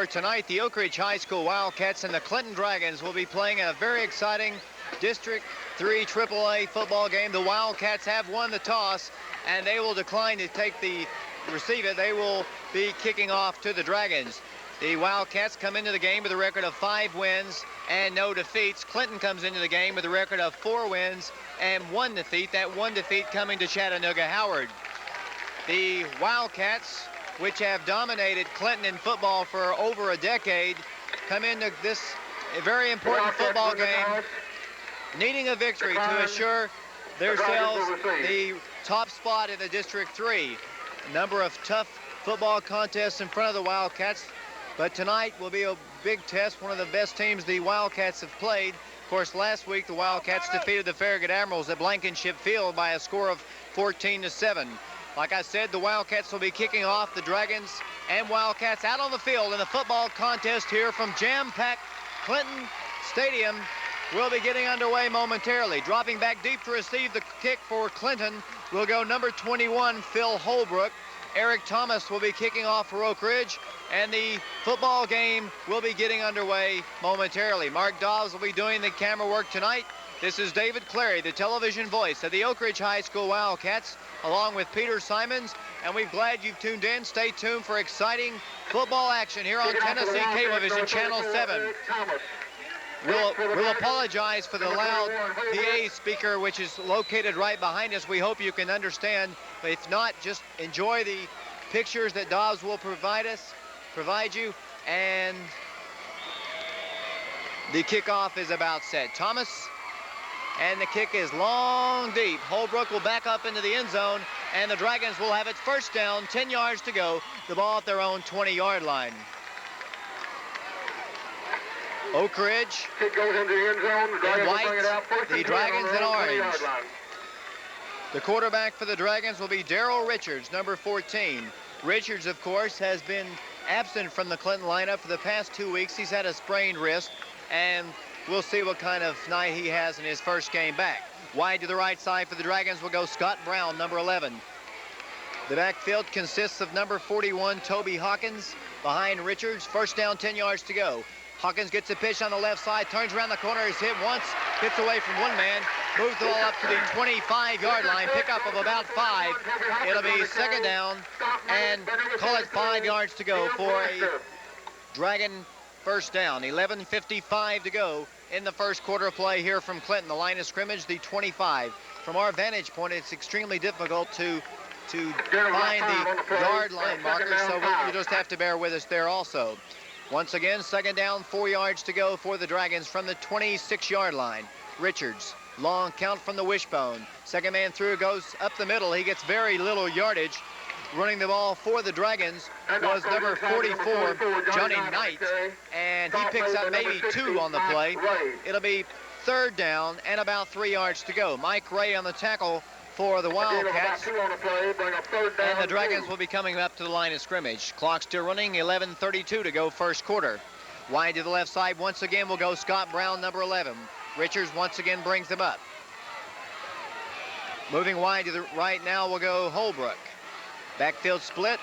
Tonight, the Oak Ridge High School Wildcats and the Clinton Dragons will be playing a very exciting District 3 AAA football game. The Wildcats have won the toss, and they will decline to receive it. They will be kicking off to the Dragons. The Wildcats come into the game with a record of 5 wins and no defeats. Clinton comes into the game with a record of 4 wins and 1 defeat. That 1 defeat coming to Chattanooga Howard. The Wildcats, which have dominated Clinton in football for over a decade, come into this very important football game needing a victory to assure themselves the top spot in the District 3. A number of tough football contests in front of the Wildcats, but tonight will be a big test, one of the best teams the Wildcats have played. Of course, last week the Wildcats defeated the Farragut Admirals at Blankenship Field by a score of 14-7. Like I said, the Wildcats will be kicking off. The Dragons and Wildcats out on the field in the football contest here from jam-packed Clinton Stadium will be getting underway momentarily. Dropping back deep to receive the kick for Clinton will go number 21, Phil Holbrook. Eric Thomas will be kicking off for Oak Ridge, and the football game will be getting underway momentarily. Mark Dobbs will be doing the camera work tonight. This is David Clary, the television voice of the Oak Ridge High School Wildcats, along with Peter Simons, and we're glad you've tuned in. Stay tuned for exciting football action here on Tennessee Cablevision Channel 7. We'll apologize for the loud PA speaker, which is located right behind us. We hope you can understand, but if not, just enjoy the pictures that Dobbs will provide you, and the kickoff is about set. Thomas, and the kick is long deep. Holbrook will back up into the end zone, and the Dragons will have it first down, 10 yards to go, the ball at their own 20-yard line. Oak Ridge Kick goes into the end zone. in white, the Dragons in orange. The quarterback for the Dragons will be Daryl Richards, number 14. Richards, of course, has been absent from the Clinton lineup for the past 2 weeks. He's had a sprained wrist, and we'll see what kind of night he has in his first game back. Wide to the right side for the Dragons will go Scott Brown, number 11. The backfield consists of number 41, Toby Hawkins, behind Richards. First down, 10 yards to go. Hawkins gets a pitch on the left side, turns around the corner, is hit once, gets away from one man, moves the ball up to the 25-yard line, pickup of about 5. It'll be second down, and call it 5 yards to go for a Dragon first down. 11:55 to go in the first quarter of play here from Clinton. The line of scrimmage, the 25. From our vantage point, it's extremely difficult to find the yard line markers, so you just have to bear with us there also. Once again, second down, 4 yards to go for the Dragons from the 26-yard line. Richards, long count from the wishbone. Second man through, goes up the middle. He gets very little yardage. Running the ball for the Dragons was number 44, Johnny Knight, and he picks up maybe 2 on the play. It'll be third down and about 3 yards to go. Mike Ray on the tackle for the Wildcats, and the Dragons will be coming up to the line of scrimmage. Clock still running, 11:32 to go first quarter. Wide to the left side once again will go Scott Brown, number 11. Richards once again brings them up. Moving wide to the right now will go Holbrook. Backfield split.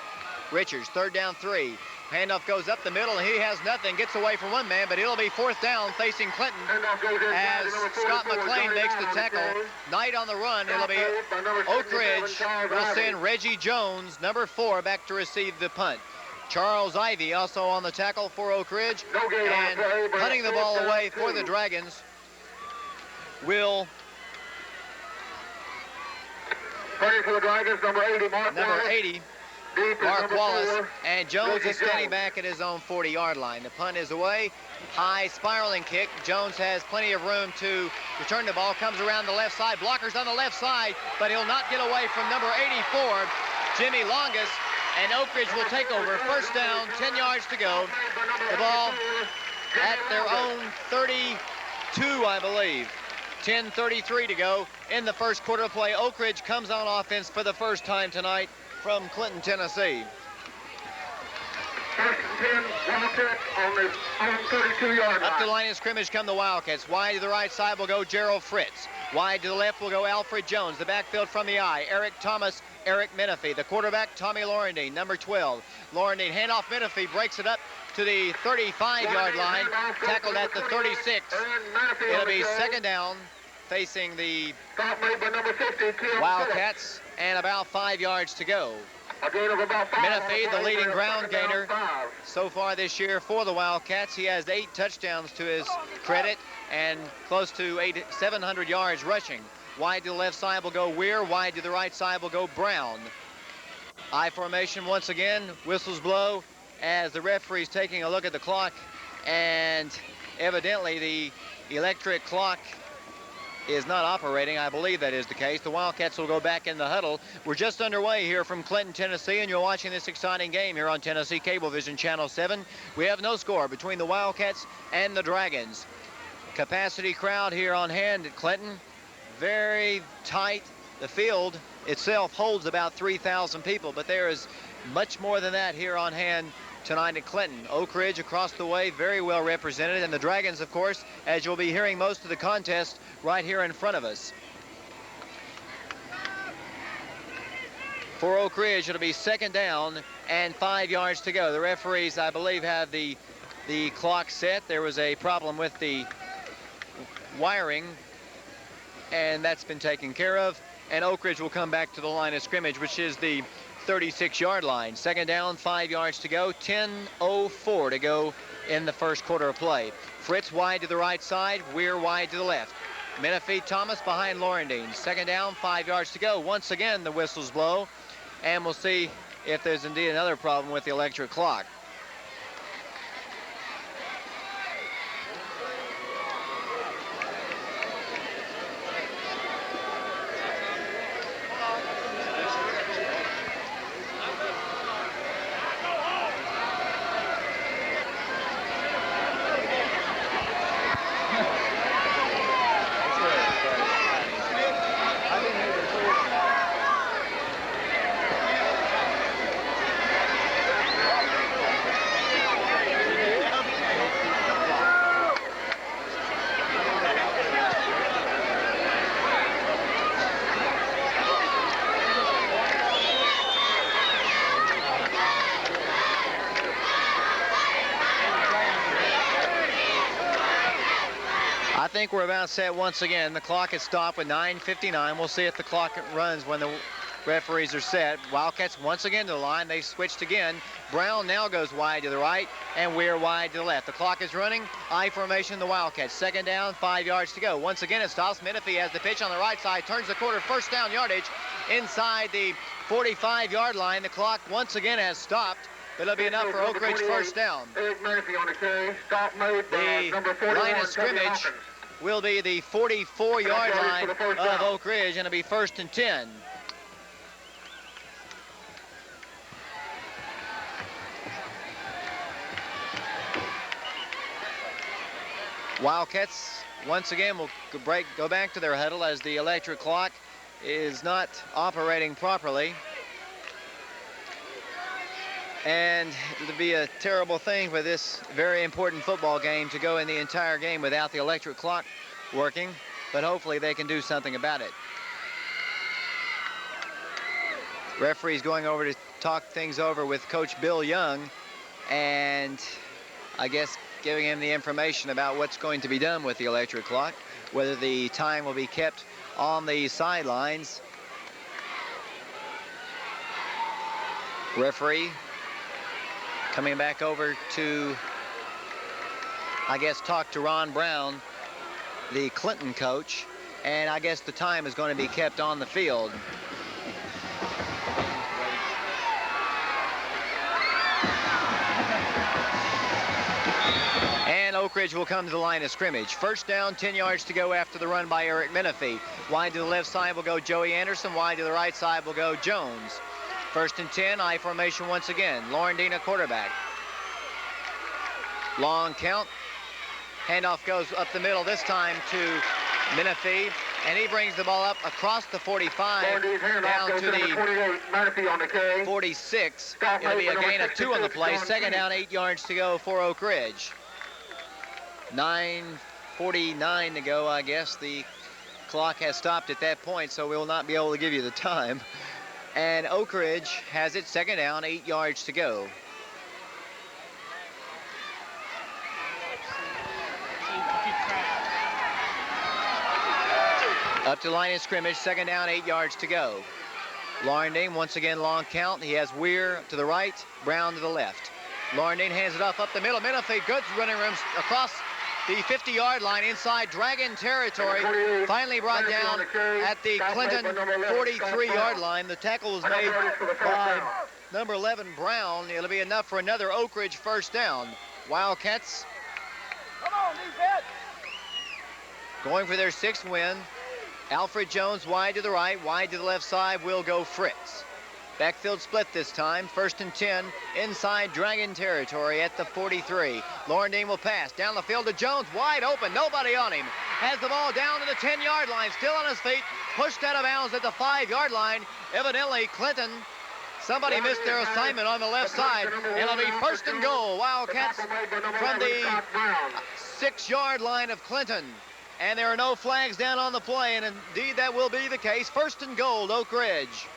Richards, third down, 3. Handoff goes up the middle, and he has nothing. Gets away from one man, but it'll be fourth down facing Clinton as Scott McLean makes the tackle. Knight on the run. It'll be Oak Ridge will send Reggie Jones, number 4, back to receive the punt. Charles Ivy also on the tackle for Oak Ridge, and punting the ball away for the Dragons will number 80, Mark Wallace, and Jones is standing back at his own 40-yard line. The punt is away. High spiraling kick. Jones has plenty of room to return the ball. Comes around the left side. Blockers on the left side, but he'll not get away from number 84, Jimmy Longus, and Oak Ridge will take over. First down, 10 yards to go. The ball at their own 32, I believe. 10:33 to go in the first quarter of play. Oak Ridge comes on offense for the first time tonight from Clinton, Tennessee. First and 10, Wildcats on the 32-yard line. Up to the line of scrimmage come the Wildcats. Wide to the right side will go Gerald Fritts. Wide to the left will go Alfred Jones. The backfield from the eye. Eric Thomas Eric Menefee. The quarterback, Tommy Laurendine, number 12. Laurendine, handoff, Menefee breaks it up to the 35-yard line, tackled at the 36. It'll be second down, facing the Wildcats, and about 5 yards to go. Menefee, the leading ground gainer so far this year for the Wildcats. He has 8 touchdowns to his credit and close to 700 yards rushing. Wide to the left side will go Weir. Wide to the right side will go Brown. I formation once again. Whistles blow as the referee's taking a look at the clock, and evidently the electric clock is not operating. I believe that is the case. The Wildcats will go back in the huddle. We're just underway here from Clinton, Tennessee, and you're watching this exciting game here on Tennessee Cablevision Channel 7. We have no score between the Wildcats and the Dragons. Capacity crowd here on hand at Clinton. Very tight. The field itself holds about 3,000 people, but there is much more than that here on hand tonight at Clinton. Oak Ridge across the way, very well represented, and the Dragons, of course, as you'll be hearing most of the contest right here in front of us. For Oak Ridge, it'll be second down and 5 yards to go. The referees, I believe, have the clock set. There was a problem with the wiring, and that's been taken care of, and Oak Ridge will come back to the line of scrimmage, which is the 36-yard line. Second down, 5 yards to go, 10:04 to go in the first quarter of play. Fritts wide to the right side, Weir wide to the left. Menefee, Thomas behind Laurendine. Second down, 5 yards to go. Once again, the whistles blow, and we'll see if there's indeed another problem with the electric clock. I think we're about set once again. The clock has stopped with 9:59. We'll see if the clock runs when the referees are set. Wildcats once again to the line. They switched again. Brown now goes wide to the right, and Weir wide to the left. The clock is running. I formation, the Wildcats. Second down, 5 yards to go. Once again, it stops. Menefee has the pitch on the right side, turns the quarter, first down yardage inside the 45-yard line. The clock once again has stopped, but it'll be enough for Oak Ridge first down. Eric Menefee on the carry. Stop mode. Number 41, line of scrimmage will be the 44-yard line of Oak Ridge, and it'll be 1st and 10. Wildcats once again will go back to their huddle as the electric clock is not operating properly. And it'll be a terrible thing for this very important football game to go in the entire game without the electric clock working, but hopefully they can do something about it. Referee's going over to talk things over with Coach Bill Young, and I guess giving him the information about what's going to be done with the electric clock, whether the time will be kept on the sidelines. Referee coming back over to, I guess, talk to Ron Brown, the Clinton coach, and I guess the time is going to be kept on the field. And Oak Ridge will come to the line of scrimmage. First down, 10 yards to go after the run by Eric Menefee. Wide to the left side will go Joey Anderson. Wide to the right side will go Jones. 1st and 10, I formation once again. Laurendine a quarterback. Long count. Handoff goes up the middle, this time to Menefee, and he brings the ball up across the 45 down to the 46. It'll be a gain of 2 on the play. Second down, 8 yards to go for Oak Ridge. 9:49 to go, I guess. The clock has stopped at that point, so we will not be able to give you the time. And Oak Ridge has it second down, 8 yards to go. Up to line of scrimmage, second down, 8 yards to go. Laurendine, once again, long count. He has Weir to the right, Brown to the left. Laurendine hands it off up the middle. Menefee, good running rooms across the 50-yard line inside Dragon territory. Finally brought down at the Clinton 43-yard line. The tackle was made by number 11, Brown. It'll be enough for another Oak Ridge first down. Wildcats going for their 6th win. Alfred Jones wide to the right, wide to the left side will go Fritts. Backfield split this time, 1st and 10, inside Dragon territory at the 43. Laurendine will pass down the field to Jones, wide open, nobody on him. Has the ball down to the 10-yard line, still on his feet, pushed out of bounds at the 5-yard line. Evidently, Clinton, somebody missed their assignment on the left side. It'll be 1st and goal, Wildcats from the 6-yard line of Clinton. And there are no flags down on the play, and indeed that will be the case. 1st and goal, Oak Ridge.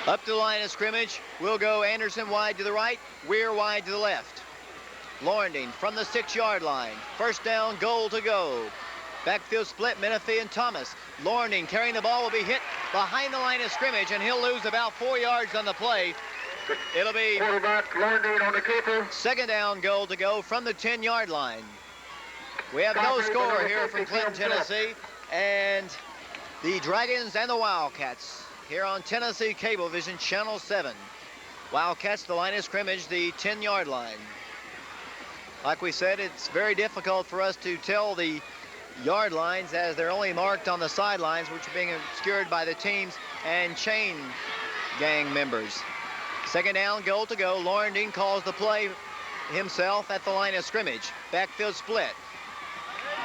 Up to the line of scrimmage, will go Anderson wide to the right, Weir wide to the left. Laurendine from the 6-yard line. 1st down, goal to go. Backfield split, Menefee and Thomas. Laurendine carrying the ball will be hit behind the line of scrimmage, and he'll lose about 4 yards on the play. It'll be second down, goal to go from the 10-yard line. We have no score here from Clinton, Tennessee, and the Dragons and the Wildcats here on Tennessee Cablevision Channel 7. Wildcats, the line of scrimmage, the 10-yard line. Like we said, it's very difficult for us to tell the yard lines as they're only marked on the sidelines, which are being obscured by the teams and chain gang members. Second down, goal to go. Laurendine calls the play himself at the line of scrimmage. Backfield split.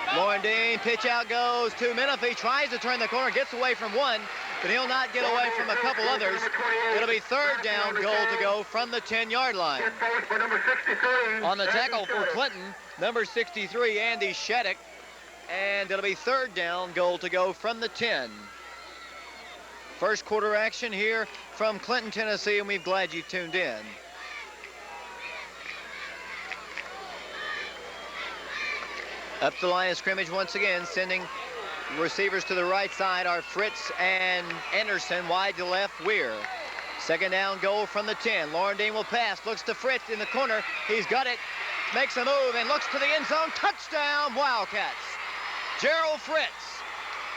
Laurendine, pitch out goes to Menefee, tries to turn the corner, gets away from one, but he'll not get away from a couple others. It'll be 3rd down, goal to go from the 10-yard line. On the tackle for Clinton, number 63, Andy Shattuck, and it'll be 3rd down, goal to go from the 10. First quarter action here from Clinton, Tennessee, and we're glad you tuned in. Up the line of scrimmage once again, sending receivers to the right side are Fritts and Anderson, wide to left, Weir. Second down, goal from the 10. Laurendine will pass, looks to Fritts in the corner. He's got it, makes a move, and looks to the end zone. Touchdown, Wildcats. Gerald Fritts.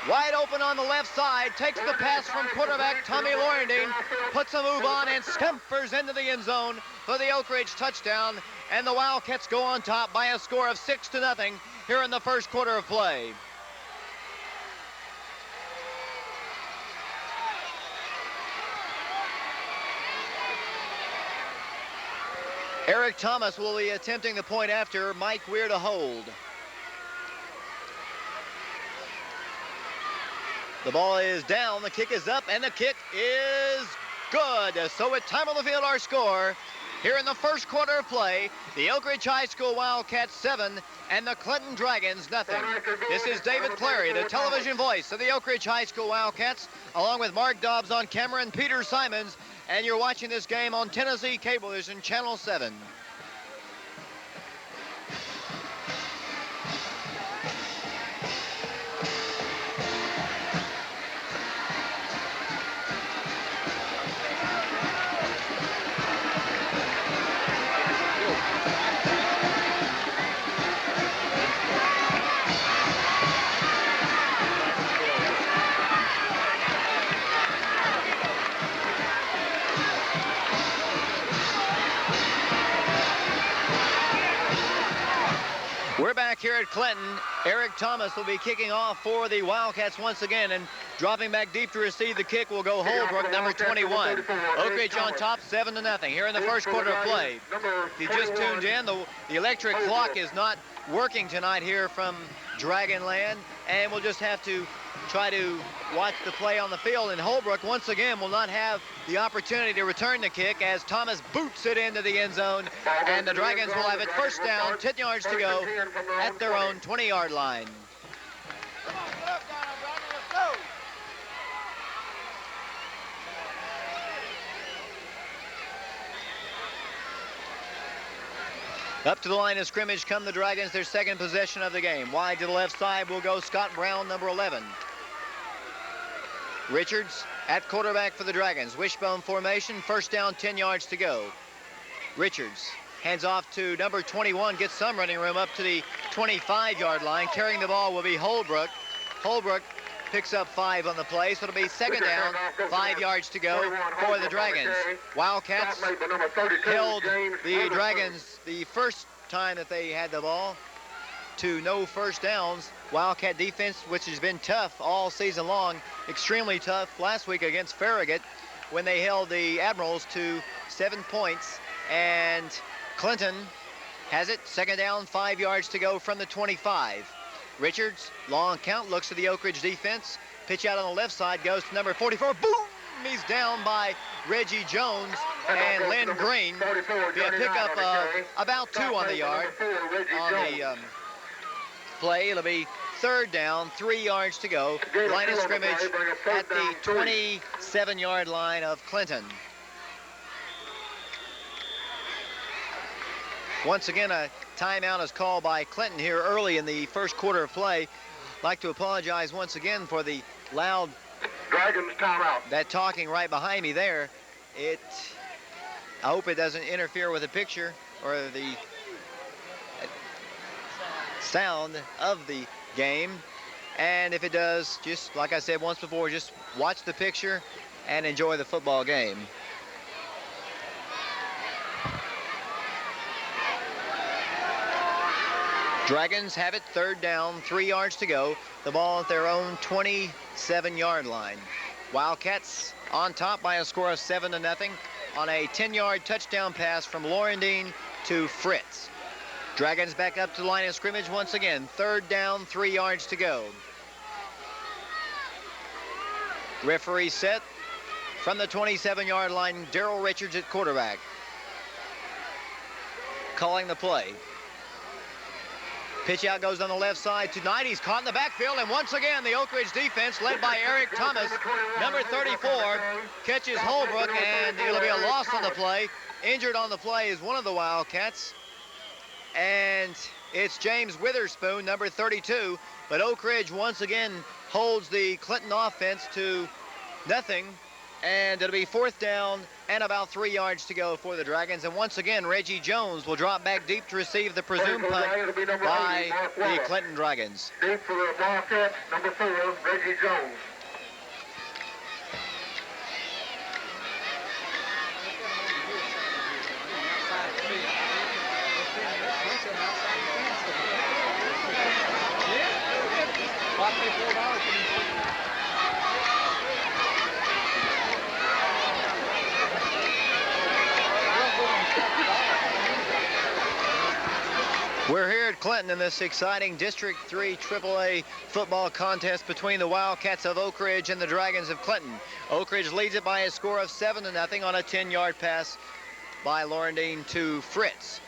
Wide open on the left side, takes the pass from quarterback Tommy Laurendine, puts a move on and scumpers into the end zone for the Oak Ridge touchdown, and the Wildcats go on top by a score of 6-0 here in the first quarter of play. Eric Thomas will be attempting the point after, Mike Weir to hold. The ball is down, the kick is up, and the kick is good. So at time on the field, our score here in the first quarter of play, the Oak Ridge High School Wildcats 7 and the Clinton Dragons nothing. This is David Clary, the television voice of the Oak Ridge High School Wildcats, along with Mark Dobbs on camera and Peter Simons, and you're watching this game on Tennessee Cablevision Channel 7. We're back here at Clinton. Eric Thomas will be kicking off for the Wildcats once again, and dropping back deep to receive the kick will go Holbrook, number 21. Oak Ridge on top, 7-0 here in the first quarter of play. If you just tuned in, the electric clock is not working tonight here from Dragonland, and we'll just have to try to watch the play on the field. And Holbrook once again will not have the opportunity to return the kick as Thomas boots it into the end zone, and the Dragons will have it first down, 10 yards to go at their own 20-yard line. Up to the line of scrimmage come the Dragons, their second possession of the game. Wide to the left side will go Scott Brown, number 11. Richards at quarterback for the Dragons. Wishbone formation, first down, 10 yards to go. Richards hands off to number 21, gets some running room up to the 25-yard line. Carrying the ball will be Holbrook. Holbrook picks up 5 on the play, so it'll be second down, 5 yards to go for the Dragons. Wildcats held the Dragons the first time that they had the ball to no first downs. Wildcat defense, which has been tough all season long, extremely tough last week against Farragut when they held the Admirals to 7 points. And Clinton has it, second down, 5 yards to go from the 25. Richards, long count, looks to the Oak Ridge defense. Pitch out on the left side, goes to number 44. Boom! He's down by Reggie Jones and Lynn Green. Be a pickup of about 2 on the yard. On the play, it'll be third down, 3 yards to go. Line of scrimmage at the 27-yard line of Clinton. Once again, a timeout is called by Clinton here early in the first quarter of play. I'd like to apologize once again for the loud Dragons timeout. That talking right behind me there. I hope it doesn't interfere with the picture or the sound of the game. And if it does, just like I said once before, just watch the picture and enjoy the football game. Dragons have it, third down, 3 yards to go. The ball at their own 27-yard line. Wildcats on top by a score of 7-0 on a 10-yard touchdown pass from Laurendine to Fritts. Dragons back up to the line of scrimmage once again. Third down, 3 yards to go. Referee set from the 27-yard line. Darrell Richards at quarterback. Calling the play. Pitch out goes on the left side to Knight. He's caught in the backfield, and once again the Oak Ridge defense, led by Eric Thomas, number 34, catches Holbrook, and it'll be a loss on the play. Injured on the play is one of the Wildcats, and it's James Witherspoon, number 32. But Oak Ridge once again holds the Clinton offense to nothing, and it'll be fourth down and about 3 yards to go for the Dragons. And once again, Reggie Jones will drop back deep to receive the presumed punt by the Clinton Dragons. Deep for the Wildcats, number 4, Reggie Jones. We're here at Clinton in this exciting District 3 AAA football contest between the Wildcats of Oak Ridge and the Dragons of Clinton. Oak Ridge leads it by a score of 7-0 on a 10-yard pass by Laurendine to Fritts.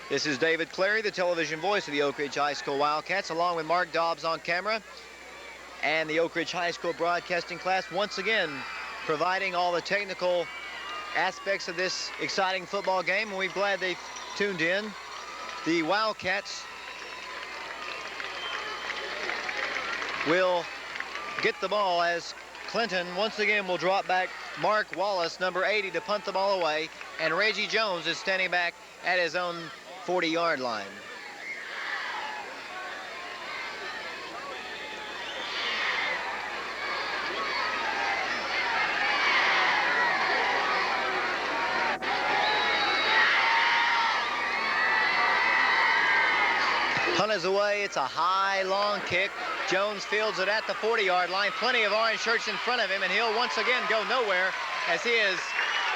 This is David Clary, the television voice of the Oak Ridge High School Wildcats, along with Mark Dobbs on camera and the Oak Ridge High School broadcasting class, once again providing all the technical aspects of this exciting football game, and we're glad they've tuned in. The Wildcats will get the ball as Clinton once again will drop back Mark Wallace, number 80, to punt the ball away, and Reggie Jones is standing back at his own 40-yard line. Punt is away. It's a high, long kick. Jones fields it at the 40-yard line. Plenty of orange shirts in front of him, and he'll once again go nowhere as he is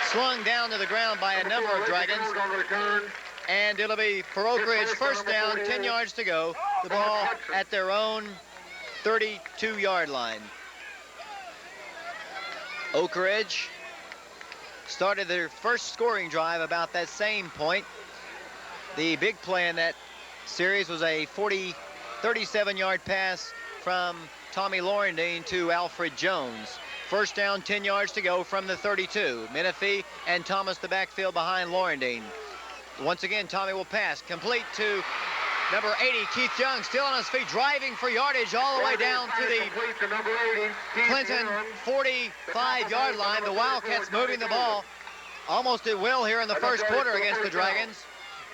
slung down to the ground by a number of Dragons. And it'll be for Oak Ridge, first down, 10 yards to go. The ball at their own 32-yard line. Oak Ridge started their first scoring drive about that same point. The big play in that series was a 37-yard pass from Tommy Laurendine to Alfred Jones. First down, 10 yards to go from the 32. Menefee and Thomas the backfield behind Laurendine. Once again, Tommy will pass. Complete to number 80, Keith Young, still on his feet, driving for yardage all the way down to the Clinton 45-yard line. The Wildcats moving the ball almost at will here in the first quarter against the Dragons.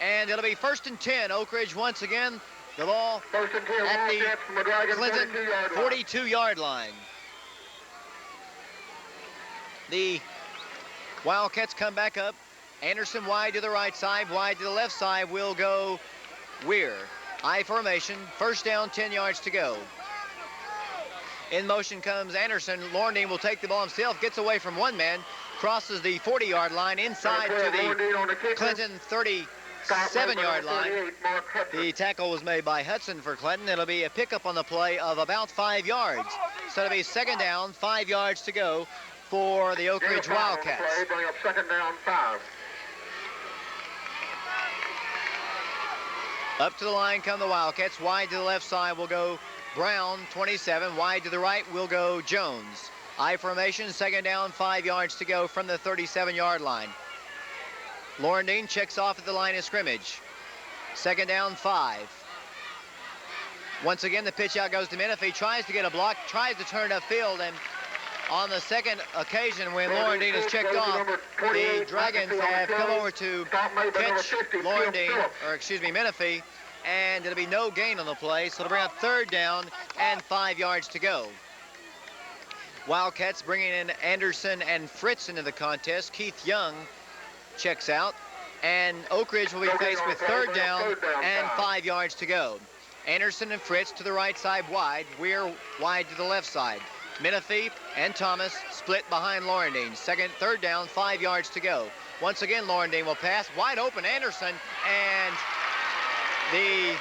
And it'll be 1st and 10. Oak Ridge once again, the ball at the Clinton 42-yard line. The Wildcats come back up. Anderson wide to the right side, wide to the left side will go Weir. I formation, 1st down, 10 yards to go. In motion comes Anderson. Laurendine will take the ball himself, gets away from one man, crosses the 40-yard line inside to the Clinton 37-yard line. The tackle was made by Hudson for Clinton. It'll be a pickup on the play of about 5 yards. So it'll be 2nd down, 5 yards to go for the Oak Ridge Wildcats. Bring up 2nd down, 5. Up to the line come the Wildcats. Wide to the left side will go Brown, 27. Wide to the right will go Jones. I formation, 2nd down, 5 yards to go from the 37-yard line. Laurendine checks off at the line of scrimmage. 2nd down, 5. Once again, the pitch out goes to Menefee. Tries to get a block, tries to turn it upfield, and on the second occasion when Laurendine is checked off, the Dragons have come over to catch Menefee, and it'll be no gain on the play, so it'll bring up 3rd down and 5 yards to go. Wildcats bringing in Anderson and Fritts into the contest. Keith Young checks out, and Oak Ridge will be faced with 3rd down and 5 yards to go. Anderson and Fritts to the right side wide. Weir wide to the left side. Menefee and Thomas split behind Laurendine. 3rd down, 5 yards to go. Once again, Laurendine will pass. Wide open, Anderson, and the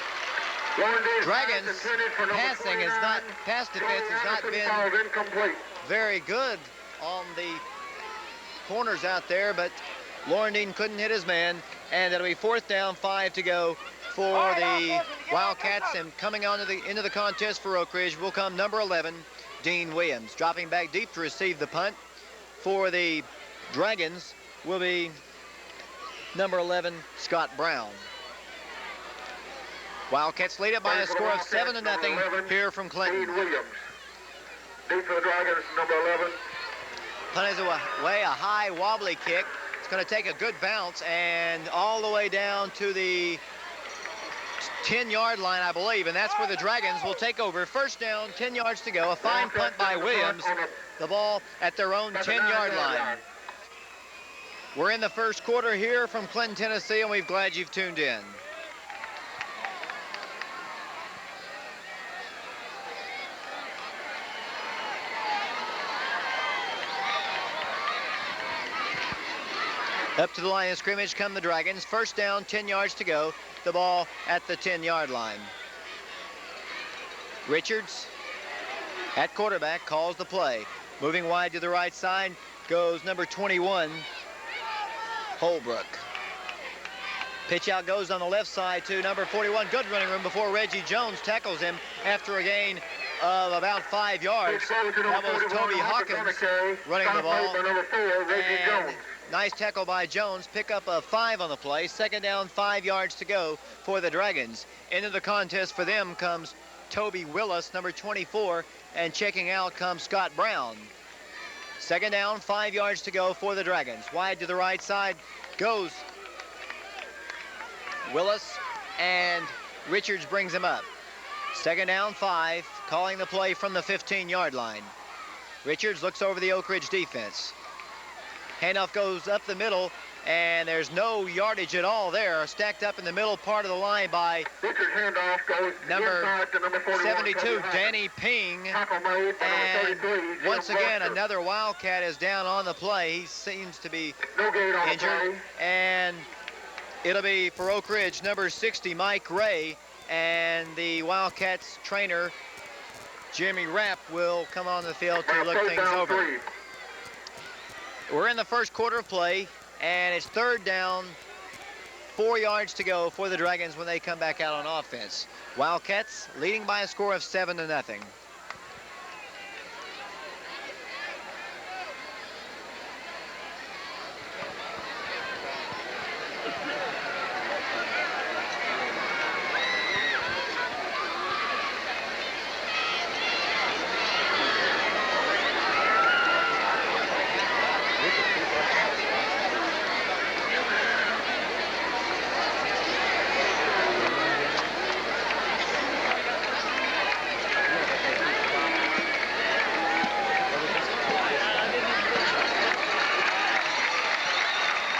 Dragons pass defense has not been very good on the corners out there, but Laurendine couldn't hit his man, and it'll be 4th down, 5 to go for the Wildcats. And coming on into the contest for Oak Ridge will come number 11, Dean Williams. Dropping back deep to receive the punt for the Dragons will be number 11, Scott Brown. Wildcats lead it by a score of 7-0 here from Clinton. Dean Williams. Deep for the Dragons, number 11. Punt is away, a high wobbly kick. It's going to take a good bounce and all the way down to the 10-yard line, I believe, and that's where the Dragons will take over. 1st down, 10 yards to go. A fine punt by Williams. The ball at their own 10-yard line. We're in the first quarter here from Clinton, Tennessee, and we're glad you've tuned in. Up to the line of scrimmage come the Dragons. 1st down, 10 yards to go. The ball at the 10-yard line. Richards at quarterback calls the play. Moving wide to the right side goes number 21, Holbrook. Pitch out goes on the left side to number 41. Good running room before Reggie Jones tackles him after a gain of about 5 yards. That was Toby Hawkins running the ball. And nice tackle by Jones. Pick up a 5 on the play. 2nd down, 5 yards to go for the Dragons. Into the contest for them comes Toby Willis, number 24, and checking out comes Scott Brown. 2nd down, 5 yards to go for the Dragons. Wide to the right side goes Willis, and Richards brings him up. 2nd down, 5, calling the play from the 15-yard line. Richards looks over the Oak Ridge defense. Handoff goes up the middle, and there's no yardage at all there. Stacked up in the middle part of the line by number 72, Danny Ping. And once again, another Wildcat is down on the play. He seems to be injured. And it'll be for Oak Ridge, number 60, Mike Ray. And the Wildcats trainer, Jimmy Rapp, will come on the field to look things over. We're in the first quarter of play, and it's 3rd down, 4 yards to go for the Dragons when they come back out on offense. Wildcats leading by a score of 7-0.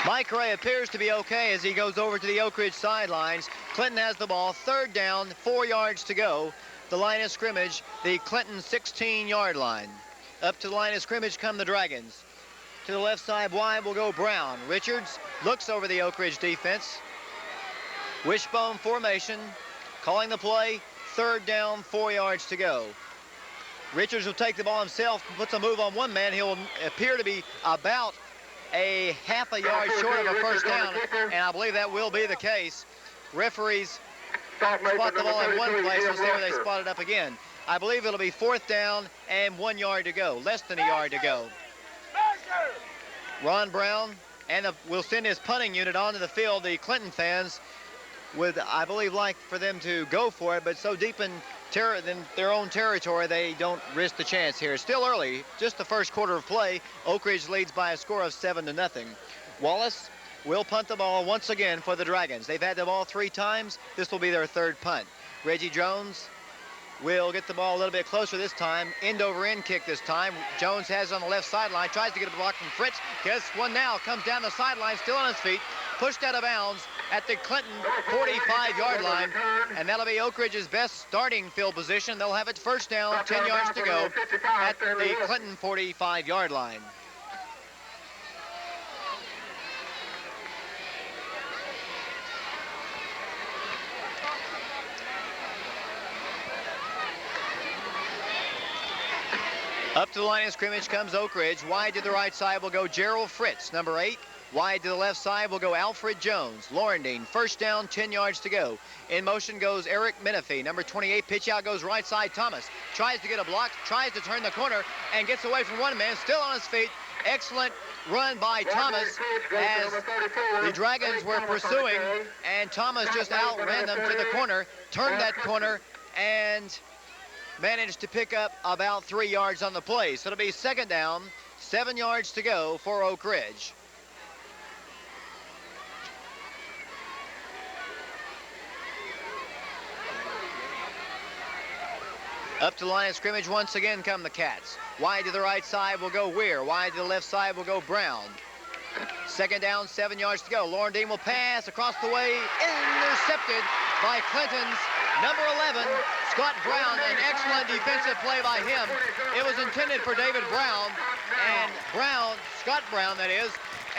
Mike Ray appears to be okay as he goes over to the Oak Ridge sidelines. Clinton has the ball, 3rd down, 4 yards to go. The line of scrimmage, the Clinton 16-yard line. Up to the line of scrimmage come the Dragons. To the left side wide will go Brown. Richards looks over the Oak Ridge defense. Wishbone formation, calling the play, 3rd down, 4 yards to go. Richards will take the ball himself, puts a move on one man. He'll appear to be about a half a yard short of a first down, and I believe that will be the case. Referees spot the ball in one place, and see where they spot it up again. I believe it'll be 4th down and 1 yard to go, less than a yard to go. Ron Brown will send his punting unit onto the field. The Clinton fans would, I believe, like for them to go for it, but so deep in their own territory, they don't risk the chance here. Still early, just the first quarter of play. Oak Ridge leads by a score of 7-0. Wallace will punt the ball once again for the Dragons. They've had the ball 3 times. This will be their 3rd punt. Reggie Jones will get the ball a little bit closer this time. End over end kick this time. Jones has it on the left sideline, tries to get a block from Fritts. Gets one now, comes down the sideline, still on his feet, pushed out of bounds at the Clinton 45-yard line, and that'll be Oak Ridge's best starting field position. They'll have it 1st down, 10 yards to go at the Clinton 45-yard line. Up to the line of scrimmage comes Oak Ridge. Wide to the right side will go Gerald Fritts, number 8. Wide to the left side will go Alfred Jones. Laurendine, 1st down, 10 yards to go. In motion goes Eric Menefee, number 28. Pitch out goes right side Thomas. Tries to get a block, tries to turn the corner, and gets away from one man, still on his feet. Excellent run by Thomas as the Dragons were pursuing, and Thomas just outran them to the corner, turned that corner, and managed to pick up about 3 yards on the play. So it'll be 2nd down, 7 yards to go for Oak Ridge. Up to the line of scrimmage once again come the Cats. Wide to the right side will go Weir. Wide to the left side will go Brown. 2nd down, 7 yards to go. Laurendine will pass across the way, intercepted by Clinton's number 11, Scott Brown. An excellent defensive play by him. It was intended for David Brown, and Scott Brown that is,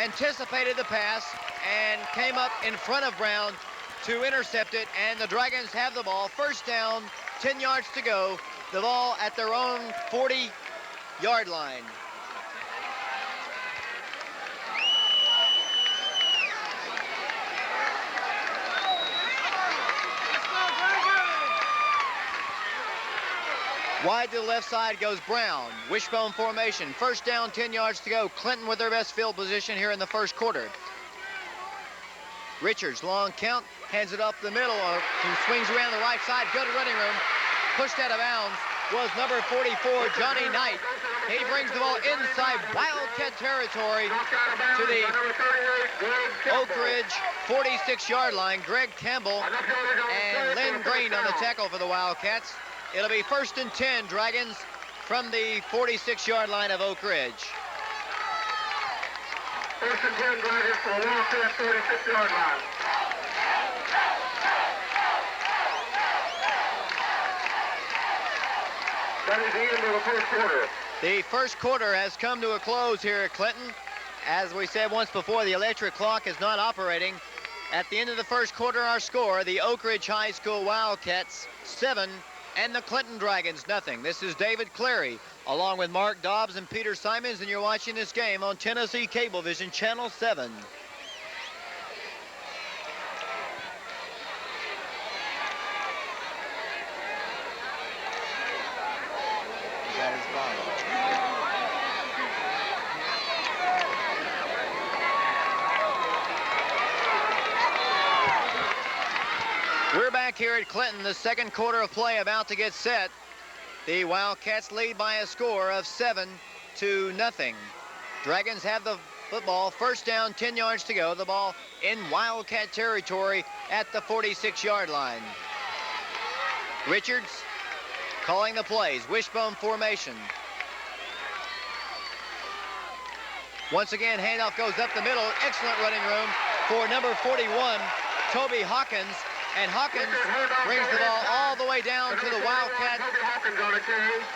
anticipated the pass and came up in front of Brown to intercept it, and the Dragons have the ball. 1st down, 10 yards to go. The ball at their own 40-yard line. Wide to the left side goes Brown. Wishbone formation. 1st down, 10 yards to go. Clinton with their best field position here in the 1st quarter. Richards, long count, hands it up the middle, who swings around the right side, good running room. Pushed out of bounds was number 44, Johnny Knight. He brings the ball inside Wildcat territory to the Oak Ridge 46-yard line. Greg Campbell and Lynn Green on the tackle for the Wildcats. It'll be 1st and 10, Dragons, from the 46-yard line of Oak Ridge. 1st and 10, Dragons for the Wildcat 46-yard line. That is the end of the 1st quarter. The 1st quarter has come to a close here at Clinton. As we said once before, the electric clock is not operating. At the end of the 1st quarter, our score, the Oak Ridge High School Wildcats 7 and the Clinton Dragons 0. This is David Clary along with Mark Dobbs and Peter Simons, and you're watching this game on Tennessee Cablevision Channel 7. We're back here at Clinton, the 2nd quarter of play about to get set. The Wildcats lead by a score of 7-0. Dragons have the football. 1st down, 10 yards to go. The ball in Wildcat territory at the 46-yard line. Richards calling the plays. Wishbone formation. Once again, handoff goes up the middle. Excellent running room for number 41, Toby Hawkins. And Hawkins brings the ball all the way down to the Wildcat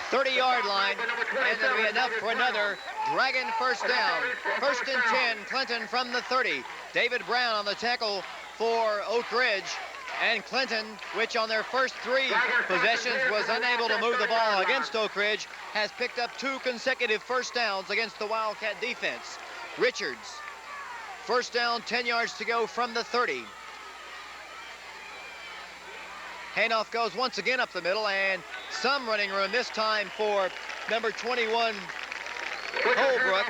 30-yard line. And that'll be enough for another Dragon first down. 1st and 10, Clinton from the 30. David Brown on the tackle for Oak Ridge. And Clinton, which on their first 3 possessions was unable to move the ball against Oak Ridge, has picked up 2 consecutive first downs against the Wildcat defense. Richards, first down, 10 yards to go from the 30. Handoff goes once again up the middle, and some running room this time for number 21, Holbrook.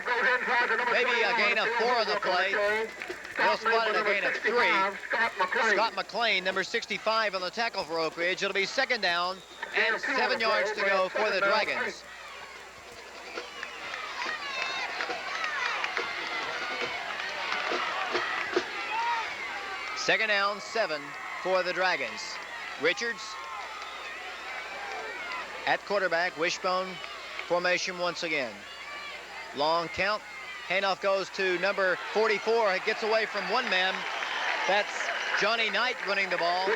Maybe a gain of 4 on the play. They'll spot it a gain of 3. Scott McLean, number 65 on the tackle for Oak Ridge. It'll be 2nd down and 7 yards to go for the Dragons. Second down, 7 for the Dragons. Richards at quarterback, wishbone formation once again. Long count. Handoff goes to number 44. It gets away from one man. That's Johnny Knight running the ball. He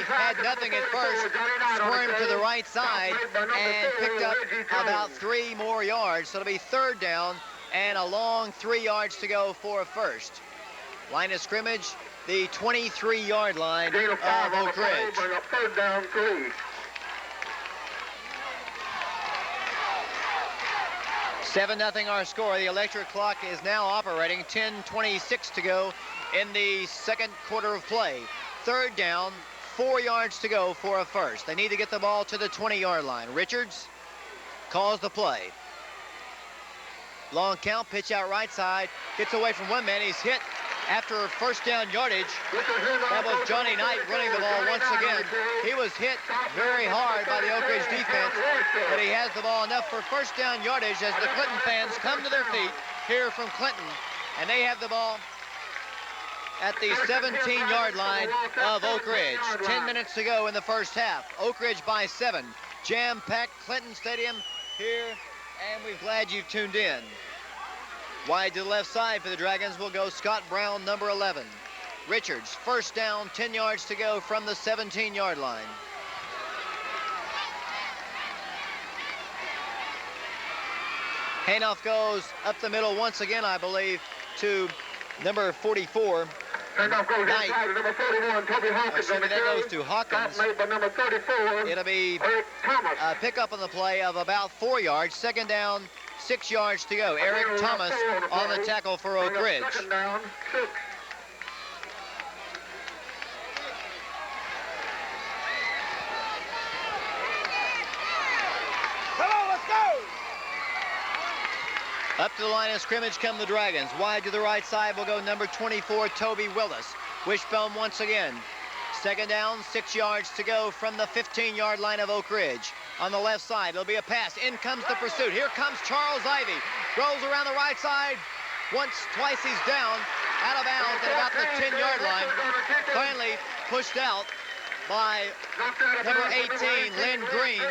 had nothing at first, squirmed to the right side, and picked up about 3 more yards. So it'll be 3rd down and a long 3 yards to go for a first. Line of scrimmage, the 23-yard line of Oak Ridge. 3rd down, 3. 7-0 our score. The electric clock is now operating. 10:26 to go in the 2nd quarter of play. 3rd down, 4 yards to go for a first. They need to get the ball to the 20-yard line. Richards calls the play. Long count, pitch out right side. Gets away from one man. He's hit after first down yardage. That was Johnny Knight running the ball once again. He was hit very hard by the Oak Ridge defense, but he has the ball enough for first down yardage as the Clinton fans come to their feet here from Clinton, and they have the ball at the 17-yard line of Oak Ridge. 10 minutes to go in the first half. Oak Ridge by 7. Jam-packed Clinton Stadium here, and we're glad you've tuned in. Wide to the left side for the Dragons will go Scott Brown, number 11. Richards, first down, 10 yards to go from the 17-yard line. Handoff goes up the middle once again, I believe, to number 44. Handoff goes Knight. inside to number 41, Toby Hawkins. That goes to Hawkins. Made by number 34. It'll be Eric Thomas. a pickup on the play of about 4 yards. 2nd down, 6 yards to go. Eric Thomas on the tackle for Oak Ridge. 2nd down, 6. Up to the line of scrimmage come the Dragons. Wide to the right side will go number 24, Toby Willis. Wishbone once again. 2nd down, 6 yards to go from the 15-yard line of Oak Ridge. On the left side, it'll be a pass. In comes the pursuit. Here comes Charles Ivy. Rolls around the right side. Once, twice he's down. Out of bounds at about the 10-yard line. Finally pushed out by number 18, Lynn Green.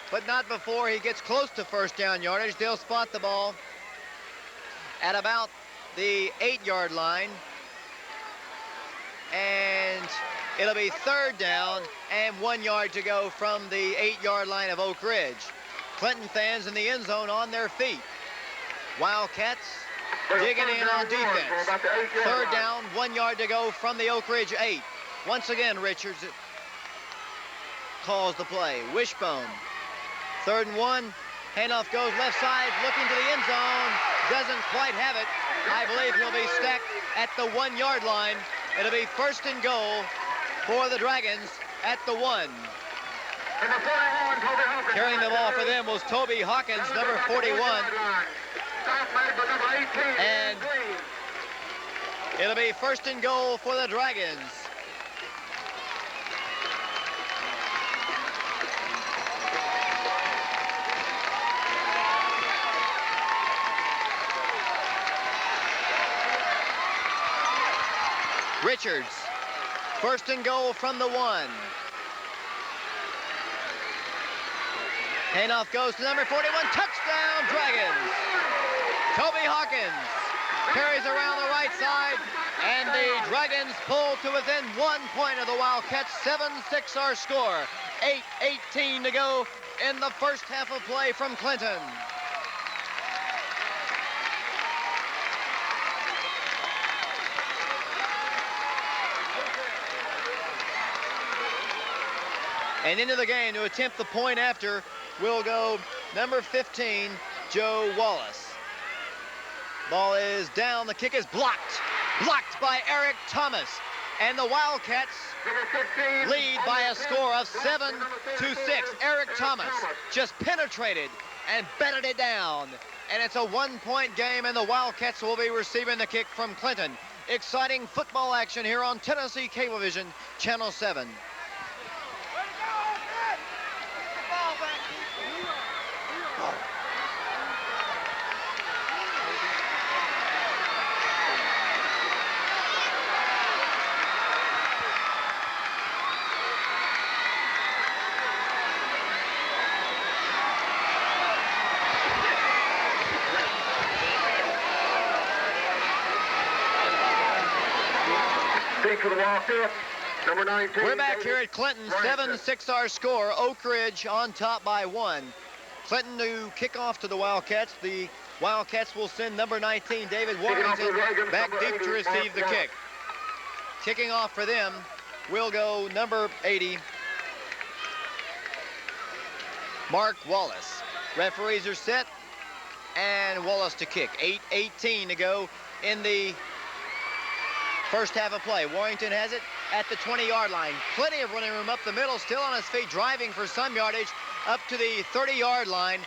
But not before he gets close to first down yardage. They'll spot the ball at about the 8-yard line. And it'll be 3rd down and 1 yard to go from the 8-yard line of Oak Ridge. Clinton fans in the end zone on their feet. Wildcats digging in on defense. 3rd down, 1 yard to go from the Oak Ridge 8. Once again, Richards calls the play. Wishbone. 3rd and 1. Handoff goes left side, looking to the end zone. Doesn't quite have it. I believe he'll be stacked at the 1-yard line. It'll be 1st and goal for the Dragons at the 1. Carrying the ball for them was Toby Hawkins, number 41. And it'll be 1st and goal for the Dragons. Richards, 1st and goal from the 1. Handoff goes to number 41, touchdown Dragons. Toby Hawkins carries around the right side, and the Dragons pull to within 1 point of the Wildcats. 7-6 our score. 8:18 to go in the first half of play from Clinton. And into the game to attempt the point after will go number 15, Joe Wallace. Ball is down, the kick is blocked. Blocked by Eric Thomas. And the Wildcats lead by a score of 7-6. Eric Thomas just penetrated and batted it down. And it's a 1-point game, and the Wildcats will be receiving the kick from Clinton. Exciting football action here on Tennessee Cablevision, Channel 7. For the Wildcats, number 19. We're back here at Clinton, 7-6 our score. Oak Ridge on top by 1. Clinton to kick off to the Wildcats. The Wildcats will send number 19, David Warrington, back deep to receive the kick. Kicking off for them will go number 80, Mark Wallace. Referees are set, and Wallace to kick. 8:18 to go in the first half of play. Warrington has it at the 20-yard line. Plenty of running room up the middle, still on his feet, driving for some yardage up to the 30-yard line.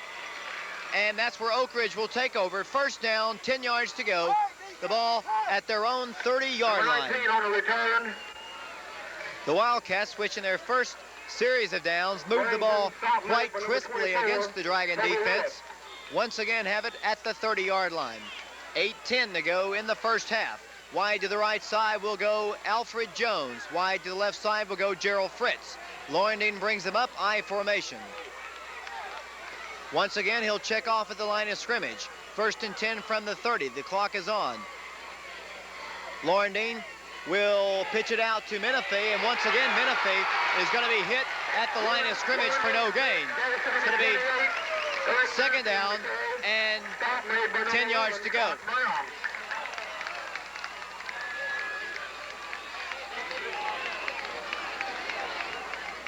And that's where Oak Ridge will take over. First down, 10 yards to go. The ball at their own 30-yard line. On the return. The Wildcats, switching their first series of downs, move the ball quite crisply against the Dragon defense. Once again have it at the 30-yard line. 8:10 to go in the first half. Wide to the right side will go Alfred Jones. Wide to the left side will go Gerald Fritts. Laurendine brings them up, I formation. Once again, he'll check off at the line of scrimmage. First and 10 from the 30. The clock is on. Laurendine will pitch it out to Menefee, and once again, Menefee is going to be hit at the line of scrimmage for no gain. It's going to be second down and 10 yards to go.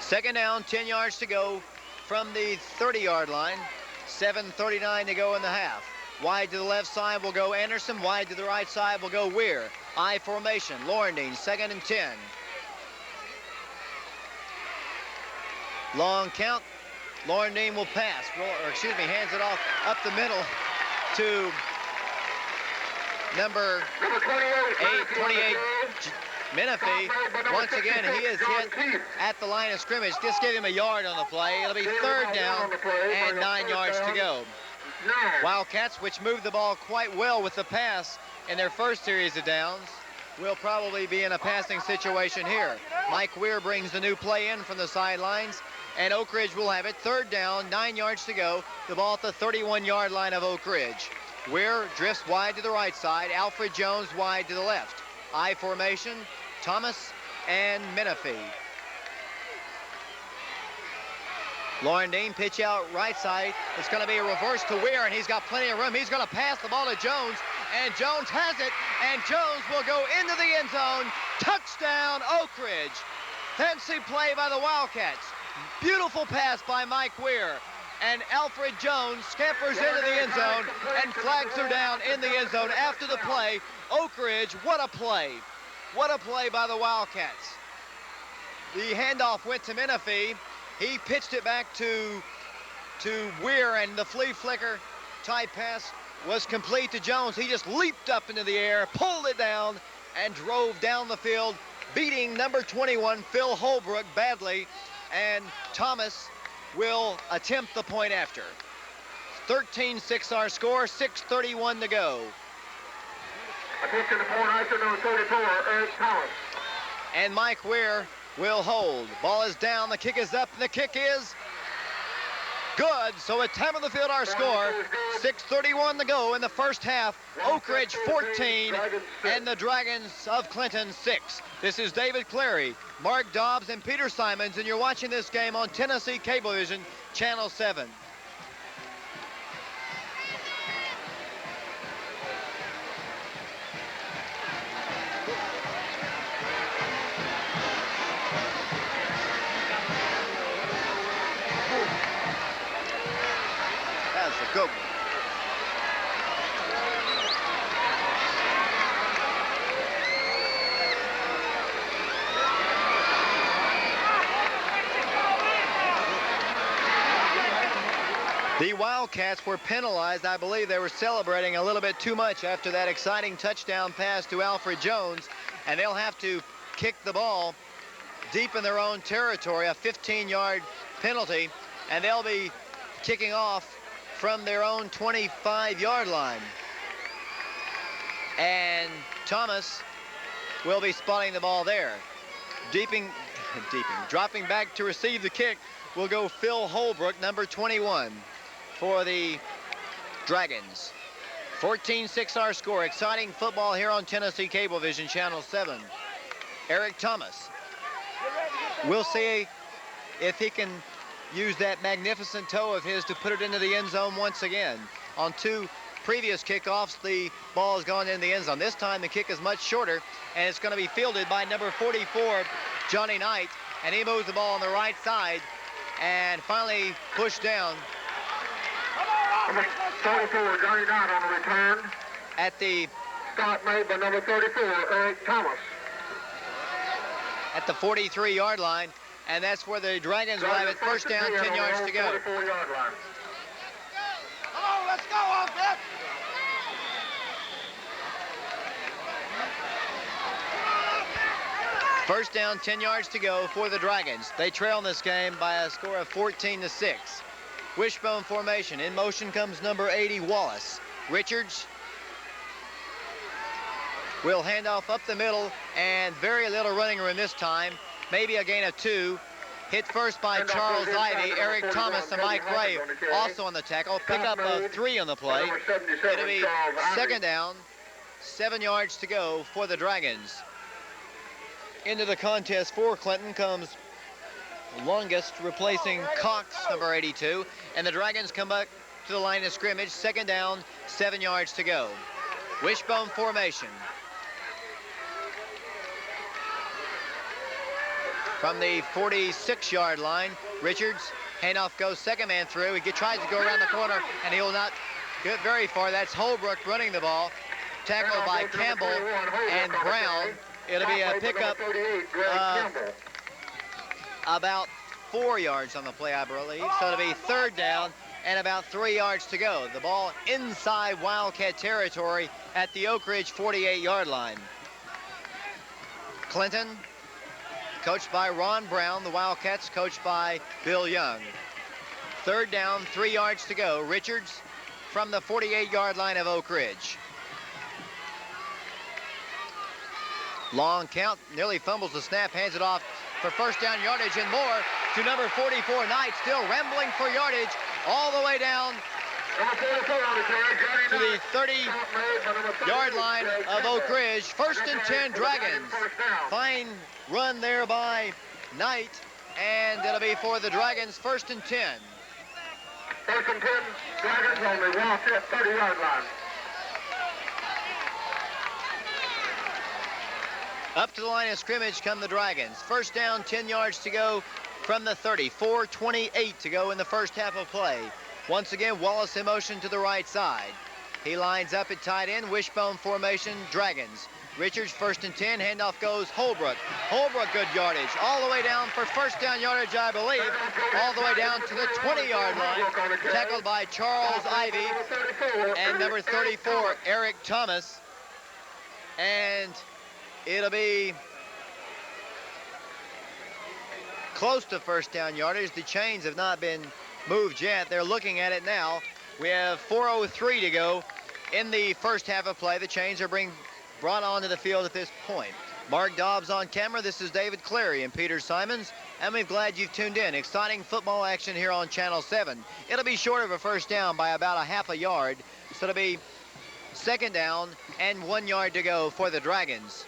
Second down, 10 yards to go from the 30-yard line. 7:39 to go in the half. Wide to the left side will go Anderson. Wide to the right side will go Weir. I formation. Laurendine, second and 10. Long count. Laurendine will pass. Hands it off up the middle to number 28. Menefee, once again, he is hit at the line of scrimmage. Just give him a yard on the play. It'll be third down and 9 yards to go. Wildcats, which moved the ball quite well with the pass in their first series of downs, will probably be in a passing situation here. Mike Weir brings the new play in from the sidelines, and Oak Ridge will have it. Third down, 9 yards to go. The ball at the 31-yard line of Oak Ridge. Weir drifts wide to the right side. Alfred Jones wide to the left. I formation. Thomas and Menefee. Laurendine, pitch out right side. It's going to be a reverse to Weir, and he's got plenty of room. He's going to pass the ball to Jones, and Jones has it, and Jones will go into the end zone. Touchdown, Oak Ridge. Fancy play by the Wildcats. Beautiful pass by Mike Weir, and Alfred Jones scampers into the end zone and flags her down in the end zone after the play. Oak Ridge, what a play. What a play by the Wildcats. The handoff went to Menefee. He pitched it back to Weir, and the flea flicker type pass was complete to Jones. He just leaped up into the air, pulled it down, and drove down the field, beating number 21, Phil Holbrook, badly. And Thomas will attempt the point after. 13-6 our score, 6:31 to go. Attention to point after number 34, Eric Thomas. And Mike Weir will hold. Ball is down, the kick is up, and the kick is Good. So at time of the field, our score, 6:31 to go in the first half. Oak Ridge 14 and the Dragons of Clinton 6. This is David Clary, Mark Dobbs, and Peter Simons, and you're watching this game on Tennessee Cablevision, Channel 7. That's a good one. The Wildcats were penalized. I believe they were celebrating a little bit too much after that exciting touchdown pass to Alfred Jones, and they'll have to kick the ball deep in their own territory, a 15-yard penalty, and they'll be kicking off from their own 25-yard line. And Thomas will be spotting the ball there. Dropping back to receive the kick will go Phil Holbrook, number 21, for the Dragons. 14-6 our score. Exciting football here on Tennessee Cablevision, Channel 7. Eric Thomas. We'll see if he can use that magnificent toe of his to put it into the end zone once again. On two previous kickoffs, the ball has gone in the end zone. This time the kick is much shorter, and it's going to be fielded by number 44, Johnny Knight, and he moves the ball on the right side and finally pushed down. Number 34, Johnny Knight on the return. At the Stop made by number 34, Eric Thomas. At the 43-yard line, and that's where the Dragons will have it. First down, 10 yards to go. 44-yard line. Come on, let's go, Alfred! First down, 10 yards to go for the Dragons. They trail in this game by a score of 14-6. Wishbone formation. In motion comes number 80, Wallace. Richards will hand off up the middle, and very little running room this time. Maybe a gain of 2. Hit first by Charles Ivy, Eric Thomas, and Mike Ray also on the tackle. Pick up a 3 on the play. It'll be second down, 7 yards to go for the Dragons. Into the contest for Clinton comes Longest, replacing Cox, number 82, and the Dragons come back to the line of scrimmage. Second down, 7 yards to go. Wishbone formation. From the 46-yard line, Richards, handoff goes second man through. He tries to go around the corner, and he will not get very far. That's Holbrook running the ball, tackled by Campbell and Brown. It'll be a pickup about 4 yards on the play, I believe. So it'll be third down and about 3 yards to go. The ball inside Wildcat territory at the Oak Ridge 48-yard line. Clinton, coached by Ron Brown. The Wildcats coached by Bill Young. Third down, 3 yards to go. Richards from the 48-yard line of Oak Ridge. Long count, nearly fumbles the snap, hands it off for first down yardage and more to number 44, Knight, still rambling for yardage all the way down to the 30-yard line of Oak Ridge. First and 10, Dragons. Fine run there by Knight, and it'll be for the Dragons, first and 10. First and 10, Dragons on the Wildcat 30-yard line. Up to the line of scrimmage come the Dragons. First down, 10 yards to go from the 30. 4:28 to go in the first half of play. Once again, Wallace in motion to the right side. He lines up at tight end, wishbone formation, Dragons. Richards, first and 10, handoff goes Holbrook. Holbrook, good yardage, all the way down for first down yardage, I believe, all the way down to the 20-yard line, tackled by Charles Ivy and number 34, Eric Thomas. And it'll be close to first down yardage. The chains have not been moved yet. They're looking at it now. We have 4:03 to go in the first half of play. The chains are being brought onto the field at this point. Mark Dobbs on camera. This is David Clary and Peter Simons and we're glad you've tuned in. Exciting football action here on Channel 7. It'll be short of a first down by about a half a yard, so it'll be second down and 1 yard to go for the Dragons.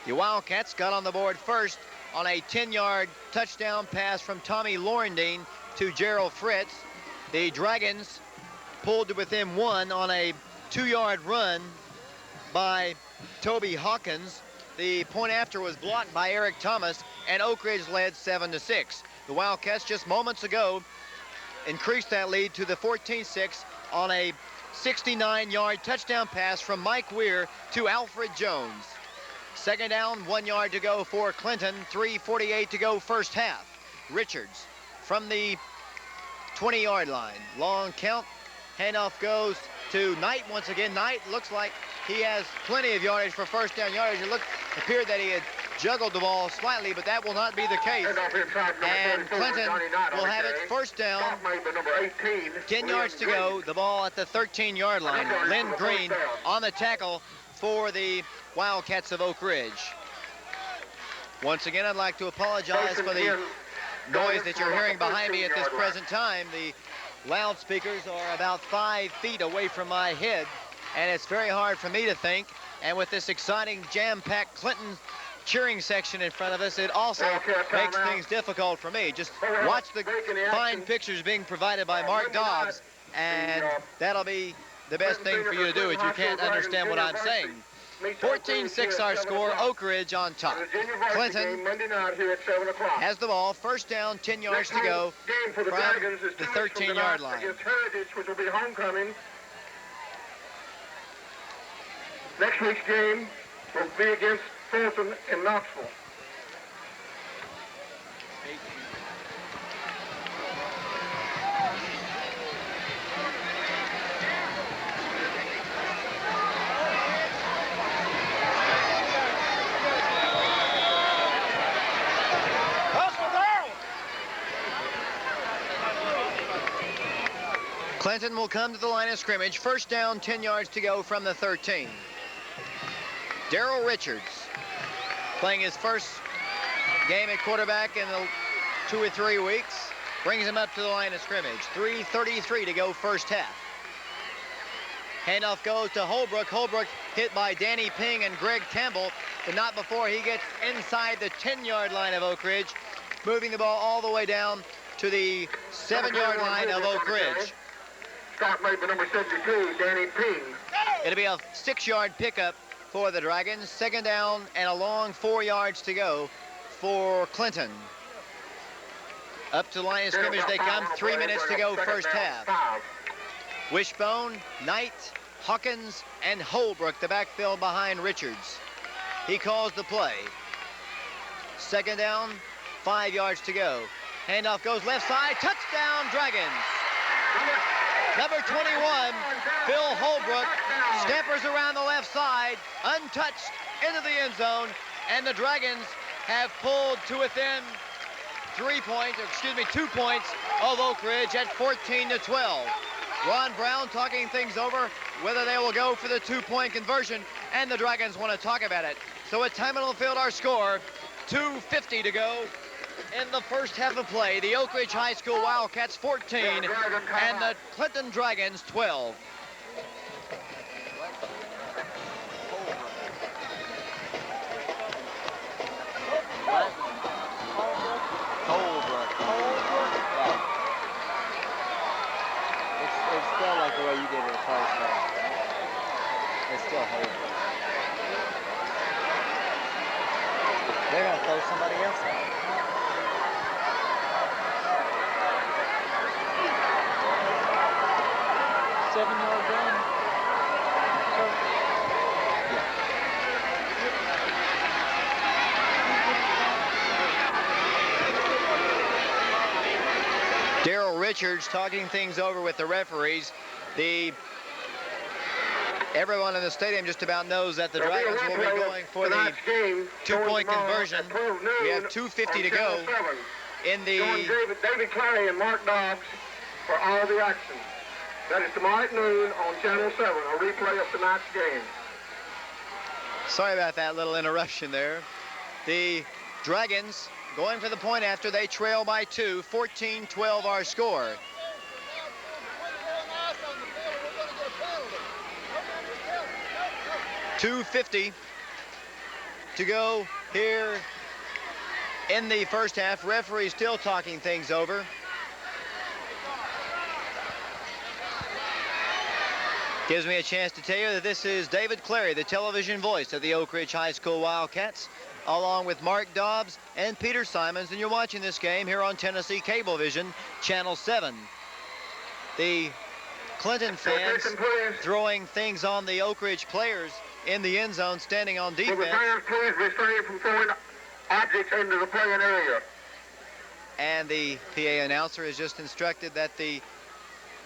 The Wildcats got on the board first on a 10-yard touchdown pass from Tommy Laurendine to Gerald Fritts. The Dragons pulled to within 1 on a 2-yard run by Toby Hawkins. The point after was blocked by Eric Thomas, and Oak Ridge led 7-6. The Wildcats just moments ago increased that lead to the 14-6 on a 69-yard touchdown pass from Mike Weir to Alfred Jones. Second down, 1 yard to go for Clinton, 3:48 to go first half. Richards from the 20-yard line. Long count, handoff goes to Knight once again. Knight looks like he has plenty of yardage for first down yardage. It appeared that he had juggled the ball slightly, but that will not be the case. And Clinton will have it first down, 10 yards to go, the ball at the 13-yard line. Lynn Green on the tackle for the Wildcats of Oak Ridge. Once again, I'd like to apologize for the noise that you're hearing behind me at this present time. The loudspeakers are about 5 feet away from my head, and it's very hard for me to think. And with this exciting jam-packed Clinton cheering section in front of us, it also makes things difficult for me. Just watch the fine pictures being provided by Mark Dobbs, and that'll be the best thing for you to do if you can't understand what I'm saying. 14-6 our score, Oak Ridge on top. Clinton has the ball, first down, 10 yards to go from the 13-yard line. Which will be homecoming. Next week's game will be against Fulton in Knoxville. Clinton will come to the line of scrimmage. First down, 10 yards to go from the 13. Darrell Richards playing his first game at quarterback in the 2 or 3 weeks. Brings him up to the line of scrimmage. 3:33 to go first half. Handoff goes to Holbrook. Holbrook hit by Danny Ping and Greg Campbell, but not before he gets inside the 10-yard line of Oak Ridge, moving the ball all the way down to the 7-yard line of Oak Ridge. Stop made by number 72, Danny Ping. It'll be a 6-yard pickup for the Dragons. Second down and a long 4 yards to go for Clinton. Up to the line of scrimmage they come. 3 minutes to go first half. Wishbone, Knight, Hawkins, and Holbrook, the backfield behind Richards. He calls the play. Second down, 5 yards to go. Handoff goes left side, touchdown Dragons. Number 21, Phil Holbrook, scampers around the left side, untouched into the end zone, and the Dragons have pulled to within 2 points of Oak Ridge at 14-12. Ron Brown talking things over, whether they will go for the 2-point conversion, and the Dragons want to talk about it. So at time on the field, our score, 2:50 to go in the first half of play. The Oak Ridge High School Wildcats 14 and the Clinton Dragons 12. It's still like the way you did it at first, but it's still Holbrook. They're going to throw somebody else out. Seven-yard run. Darrell Richards talking things over with the referees. Everyone in the stadium just about knows that the Dragons will be going for the 2-point conversion. We have 2:50 to go in the... David Clary and Mark Dobbs for all the action. That is tomorrow at noon on Channel 7, a replay of tonight's game. Sorry about that little interruption there. The Dragons going for the point after. They trail by 2, 14-12 our score. 2:50 to go here in the first half. Referee still talking things over. Gives me a chance to tell you that this is David Clary, the television voice of the Oak Ridge High School Wildcats, along with Mark Dobbs and Peter Simons, and you're watching this game here on Tennessee Cablevision, Channel 7. The Clinton fans throwing things on the Oak Ridge players in the end zone, standing on defense. Will the fans please refrain from throwing objects into the playing area? And the PA announcer has just instructed that the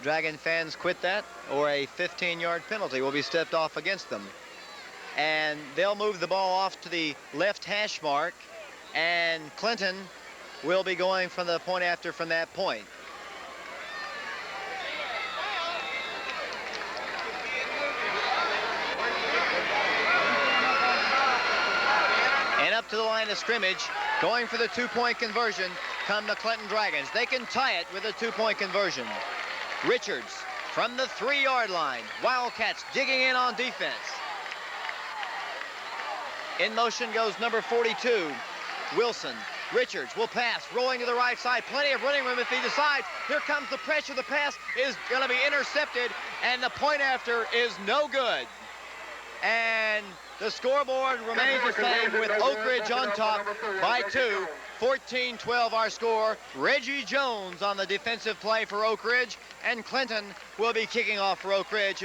Dragon fans quit that, or a 15-yard penalty will be stepped off against them. And they'll move the ball off to the left hash mark, and Clinton will be going from the point after from that point. And up to the line of scrimmage, going for the two-point conversion, come the Clinton Dragons. They can tie it with a two-point conversion. Richards from the 3-yard line. Wildcats digging in on defense. In motion goes number 42, Wilson. Richards will pass, rolling to the right side. Plenty of running room if he decides. Here comes the pressure. The pass is going to be intercepted, and the point after is no good. And the scoreboard remains the same with Oak Ridge on top by 2. 14-12 our score. Reggie Jones on the defensive play for Oak Ridge, and Clinton will be kicking off for Oak Ridge,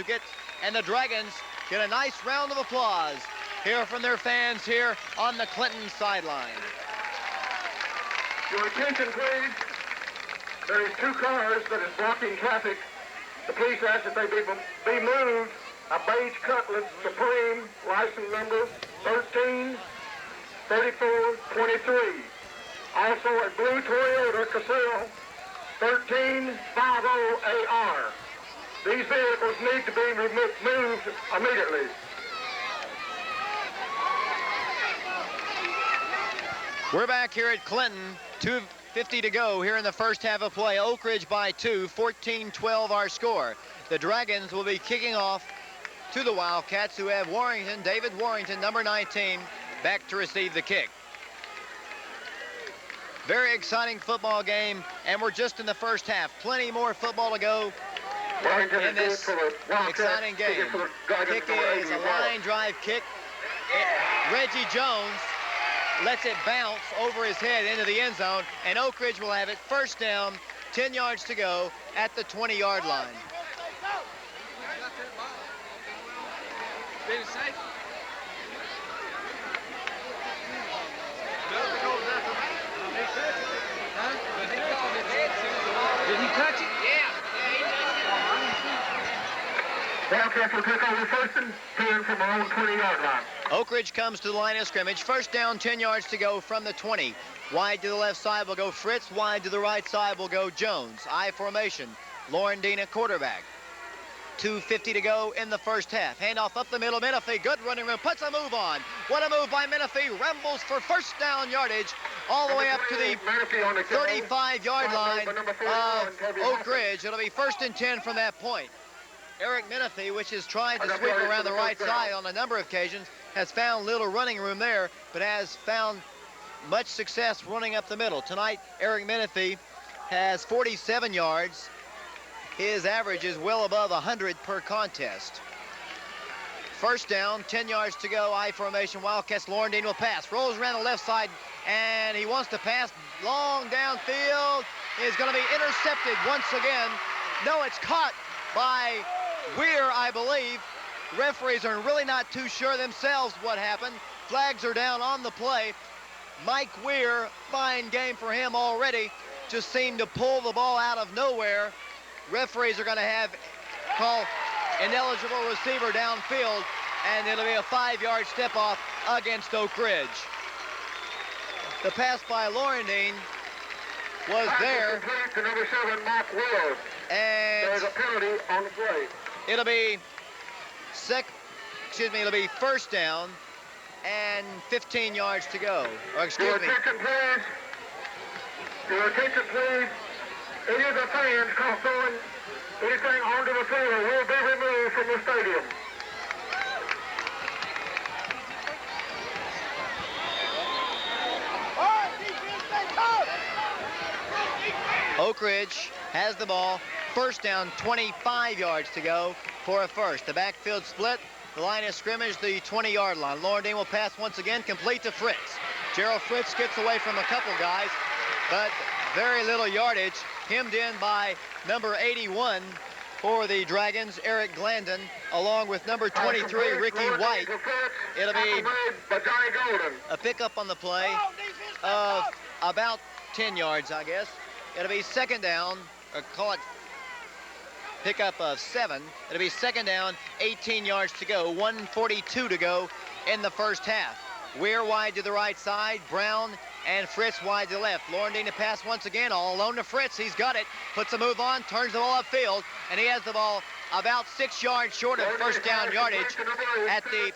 and the Dragons get a nice round of applause here from their fans here on the Clinton sideline. Your attention, please. There is 2 cars that is blocking traffic. The police ask that they be moved. A beige Cutlass Supreme, license number 133423. Also a blue Toyota Cassell 1350AR. These vehicles need to be moved immediately. We're back here at Clinton. 2:50 to go here in the first half of play. Oak Ridge by 2, 14-12 our score. The Dragons will be kicking off to the Wildcats, who have Warrington, David Warrington, number 19, back to receive the kick. Very exciting football game, and we're just in the first half. Plenty more football to go in this exciting game. Kick is a line drive kick. Reggie Jones lets it bounce over his head into the end zone, and Oak Ridge will have it first down, 10 yards to go at the 20-yard line. Did it safe? Did he touch it? Yeah. Wildcats will take over first and 10 from our own 20-yard line. Oak Ridge comes to the line of scrimmage. First down, 10 yards to go from the 20. Wide to the left side will go Fritts. Wide to the right side will go Jones. I formation. Laurendine at quarterback. 2:50 to go in the first half. Handoff up the middle. Menefee, good running room, puts a move on. What a move by Menefee. Rumbles for first down yardage all the way up to the 35-yard line of Oak Ridge. It'll be first and 10 from that point. Eric Menefee, which has tried to sweep around the right side on a number of occasions, has found little running room there, but has found much success running up the middle. Tonight, Eric Menefee has 47 yards. His average is well above 100 per contest. First down, 10 yards to go. I formation. Wildcats. Laurendine will pass. Rolls around the left side, and he wants to pass long downfield. Is going to be intercepted once again. No, it's caught by Weir, I believe. Referees are really not too sure themselves what happened. Flags are down on the play. Mike Weir, fine game for him already. Just seemed to pull the ball out of nowhere. Referees are going to have call ineligible receiver downfield, and it'll be a 5-yard step off against Oak Ridge. The pass by Laurendine was there, To number 7, Mark Wills. and There's a penalty on the play. it'll be first down and 15 yards to go. Or excuse Your me, attention, please. Your attention, please. Any of the fans caught throwing anything onto the field will be removed from the stadium. Oak Ridge has the ball. First down, 25 yards to go for a first. The backfield split. The line of scrimmage, the 20-yard line. Laurendine will pass once again, complete to Fritts. Gerald Fritts gets away from a couple guys, but very little yardage. Hemmed in by number 81 for the Dragons, Eric Glandon, along with number 23, Ricky White. It'll be a pickup on the play of about 10 yards, I guess. It'll be second down, or call it pickup of 7. It'll be second down, 18 yards to go, 1:42 to go in the first half. Weir wide to the right side, Brown and Fritts wide to the left. Laurendine to pass once again, all alone to Fritts. He's got it, puts a move on, turns the ball upfield, and he has the ball about 6 yards short of first down yardage at the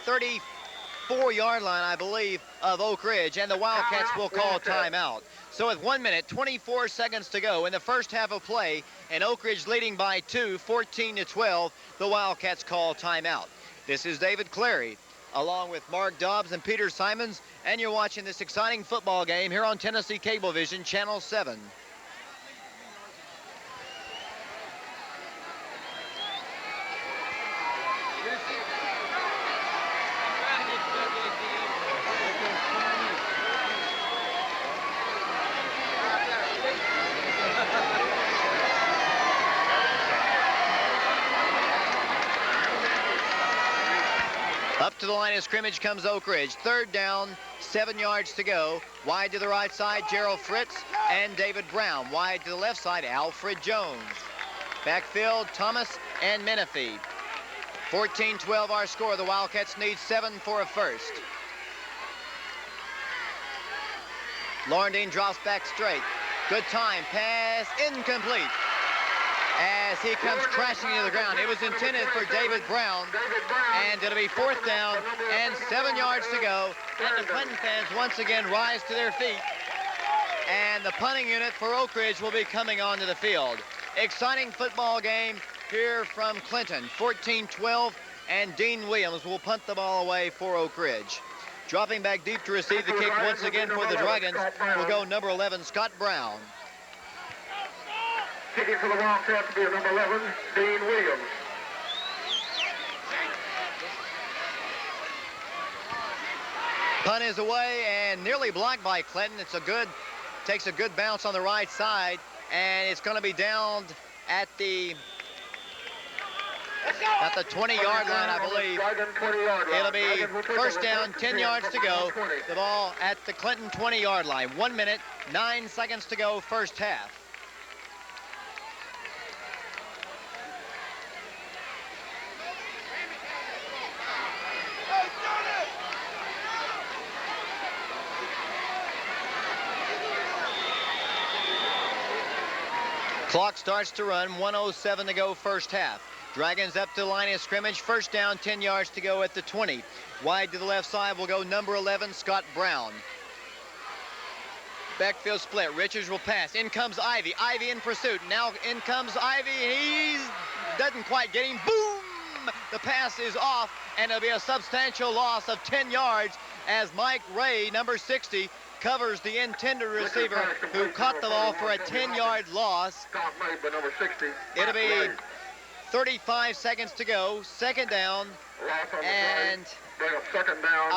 34-yard line, I believe, of Oak Ridge, and the Wildcats will call timeout. So with 1 minute, 24 seconds to go in the first half of play, and Oak Ridge leading by 2, 14-12, the Wildcats call timeout. This is David Clary, along with Mark Dobbs and Peter Simons, and you're watching this exciting football game here on Tennessee Cablevision, Channel 7. Up to the line of scrimmage comes Oak Ridge. Third down, 7 yards to go. Wide to the right side, Gerald Fritts and David Brown. Wide to the left side, Alfred Jones. Backfield, Thomas and Menefee. 14-12 our score. The Wildcats need 7 for a first. Laurendine drops back straight. Good time, pass incomplete. As he comes crashing to the ground. It was intended for David Brown, and it'll be fourth down and 7 yards to go. And the Clinton fans once again rise to their feet, and the punting unit for Oak Ridge will be coming onto the field. Exciting football game here from Clinton. 14-12, and Dean Williams will punt the ball away for Oak Ridge. Dropping back deep to receive the kick once again for the Dragons will go number 11, Scott Brown. Kicking for the Wildcats to be number 11, Dean Williams. Punt is away and nearly blocked by Clinton. Takes a good bounce on the right side, and it's going to be down at the 20-yard line, I believe. It'll be first down, 10 yards to go. The ball at the Clinton 20-yard line. 1 minute, 9 seconds to go, first half. Clock starts to run, 1:07 to go first half. Dragons up to the line of scrimmage, first down, 10 yards to go at the 20. Wide to the left side will go number 11, Scott Brown. Backfield split, Richards will pass. In comes Ivy, Ivy in pursuit. Now in comes Ivy, he doesn't quite get him. Boom! The pass is off, and it'll be a substantial loss of 10 yards as Mike Ray, number 60, covers the intended receiver who caught the ball for a 10-yard loss. It'll be 35 seconds to go, second down, and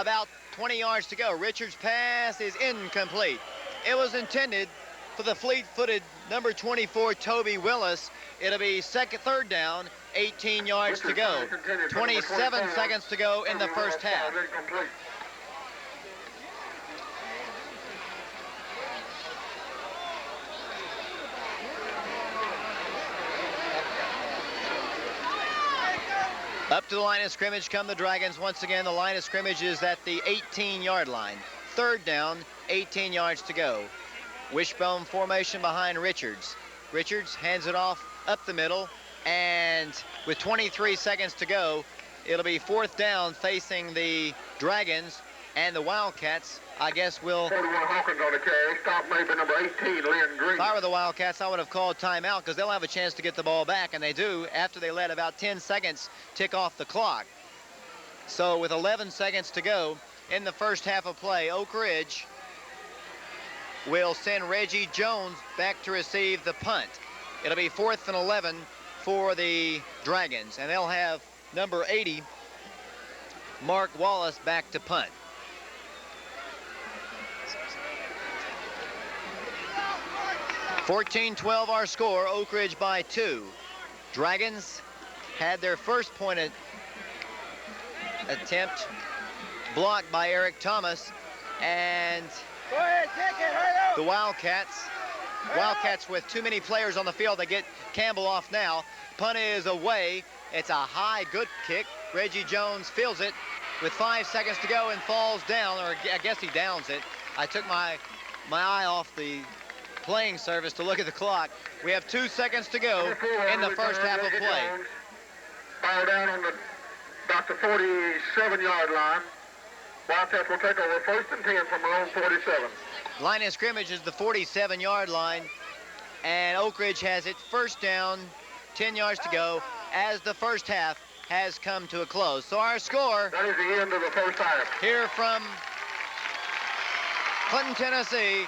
about 20 yards to go. Richards' pass is incomplete. It was intended for the fleet-footed number 24, Toby Willis. It'll be third down, 18 yards to go. 27 seconds to go in the first half. Up to the line of scrimmage come the Dragons. Once again, the line of scrimmage is at the 18-yard line. Third down, 18 yards to go. Wishbone formation behind Richards. Richards hands it off up the middle, and with 23 seconds to go, it'll be fourth down facing the Dragons And the Wildcats, I guess, will... 41 Hawkins on the carry. Stop maybe number 18, Lynn Green. If I were the Wildcats, I would have called timeout because they'll have a chance to get the ball back, and they do after they let about 10 seconds tick off the clock. So with 11 seconds to go in the first half of play, Oak Ridge will send Reggie Jones back to receive the punt. It'll be 4th and 11 for the Dragons, and they'll have number 80, Mark Wallace, back to punt. (14-12) our score, Oak Ridge by 2. Dragons had their first point attempt blocked by Eric Thomas, and Go ahead, take it, hurry up. the Wildcats with too many players on the field. They get Campbell off now. Punt is away. It's a high, good kick. Reggie Jones fields it with 5 seconds to go and falls down, or I guess he downs it. I took my eye off the playing service to look at the clock. We have 2 seconds to go in the first half of play. Foul down on about the 47-yard line. Wildcats will take over 1st and 10 from their own 47. Line of scrimmage is the 47-yard line, and Oak Ridge has it first down, 10 yards to go, as the first half has come to a close. So our score... That is the end of the first half. Here from Clinton, Tennessee,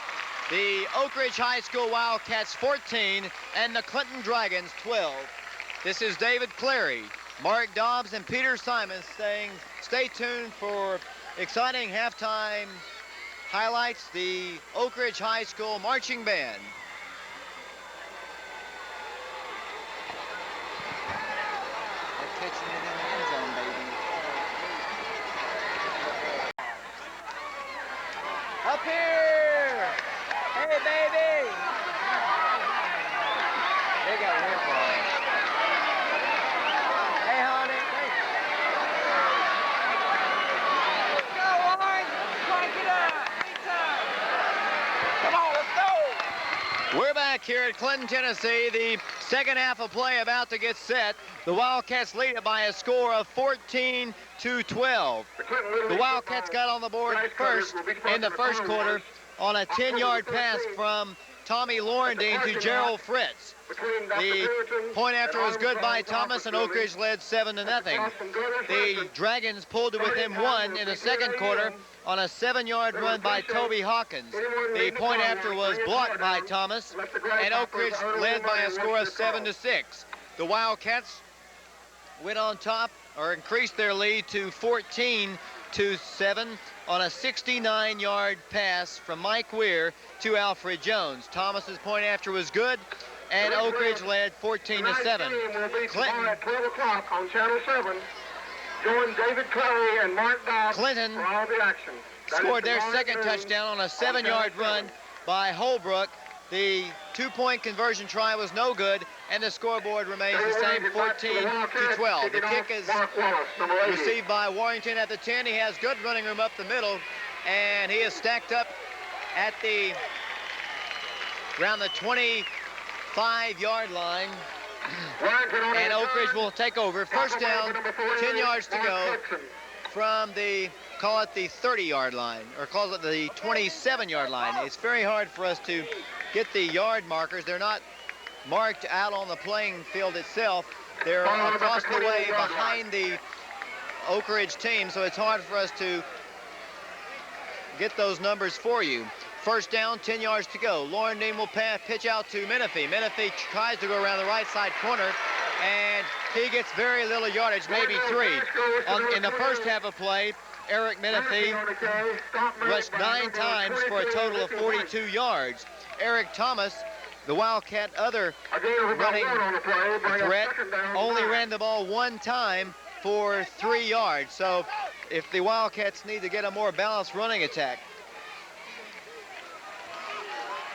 the Oak Ridge High School Wildcats 14 and the Clinton Dragons 12. This is David Clary, Mark Dobbs, and Peter Simons saying stay tuned for exciting halftime highlights, the Oak Ridge High School Marching Band. They're catching it in the end zone, baby. Up here. Hey, baby. They got hair problems. Hey, honey. Let's go, Warren. Crank it up. Big time. Come on, let's go. We're back here at Clinton, Tennessee. The second half of play about to get set. The Wildcats lead it by a score of 14-12. The Wildcats got on the board first in the first quarter on a 10-yard pass from Tommy Laurendine to Gerald Fritts. The point after was good by Thomas, and Oak Ridge led 7-0. The Dragons pulled to within 1 in the second quarter on a 7-yard run by Toby Hawkins. The point after was blocked by Thomas, and Oak Ridge led by a score of 7-6. The Wildcats went on top, or increased their lead to 14-7 on a 69-yard pass from Mike Weir to Alfred Jones. Thomas's point after was good, and Oak Ridge led 14-7. Clinton at 12 o'clock on Channel 7. Join David Clary and Mark Dobbs Clinton for all the action. scored their second touchdown on a 7-yard run by Holbrook. The 2-point conversion try was no good, and the scoreboard remains the same, 14-12. The kick is received by Warrington at the 10. He has good running room up the middle, and he is stacked up at the around the 25-yard line. And Oak Ridge will take over. First down, 10 yards to go from the, call it the 30-yard line, or call it the 27-yard line. It's very hard for us to get the yard markers. They're not marked out on the playing field itself. They're across the way behind the Oak Ridge team, so it's hard for us to get those numbers for you. First down, 10 yards to go. Laurendine will pitch out to Menefee. Menefee tries to go around the right side corner, and he gets very little yardage, maybe 3. In the first half of play, Eric Menefee rushed 9 times for a total of 42 yards. Eric Thomas, the Wildcat other running threat, only ran the ball 1 time for 3 yards. So if the Wildcats need to get a more balanced running attack.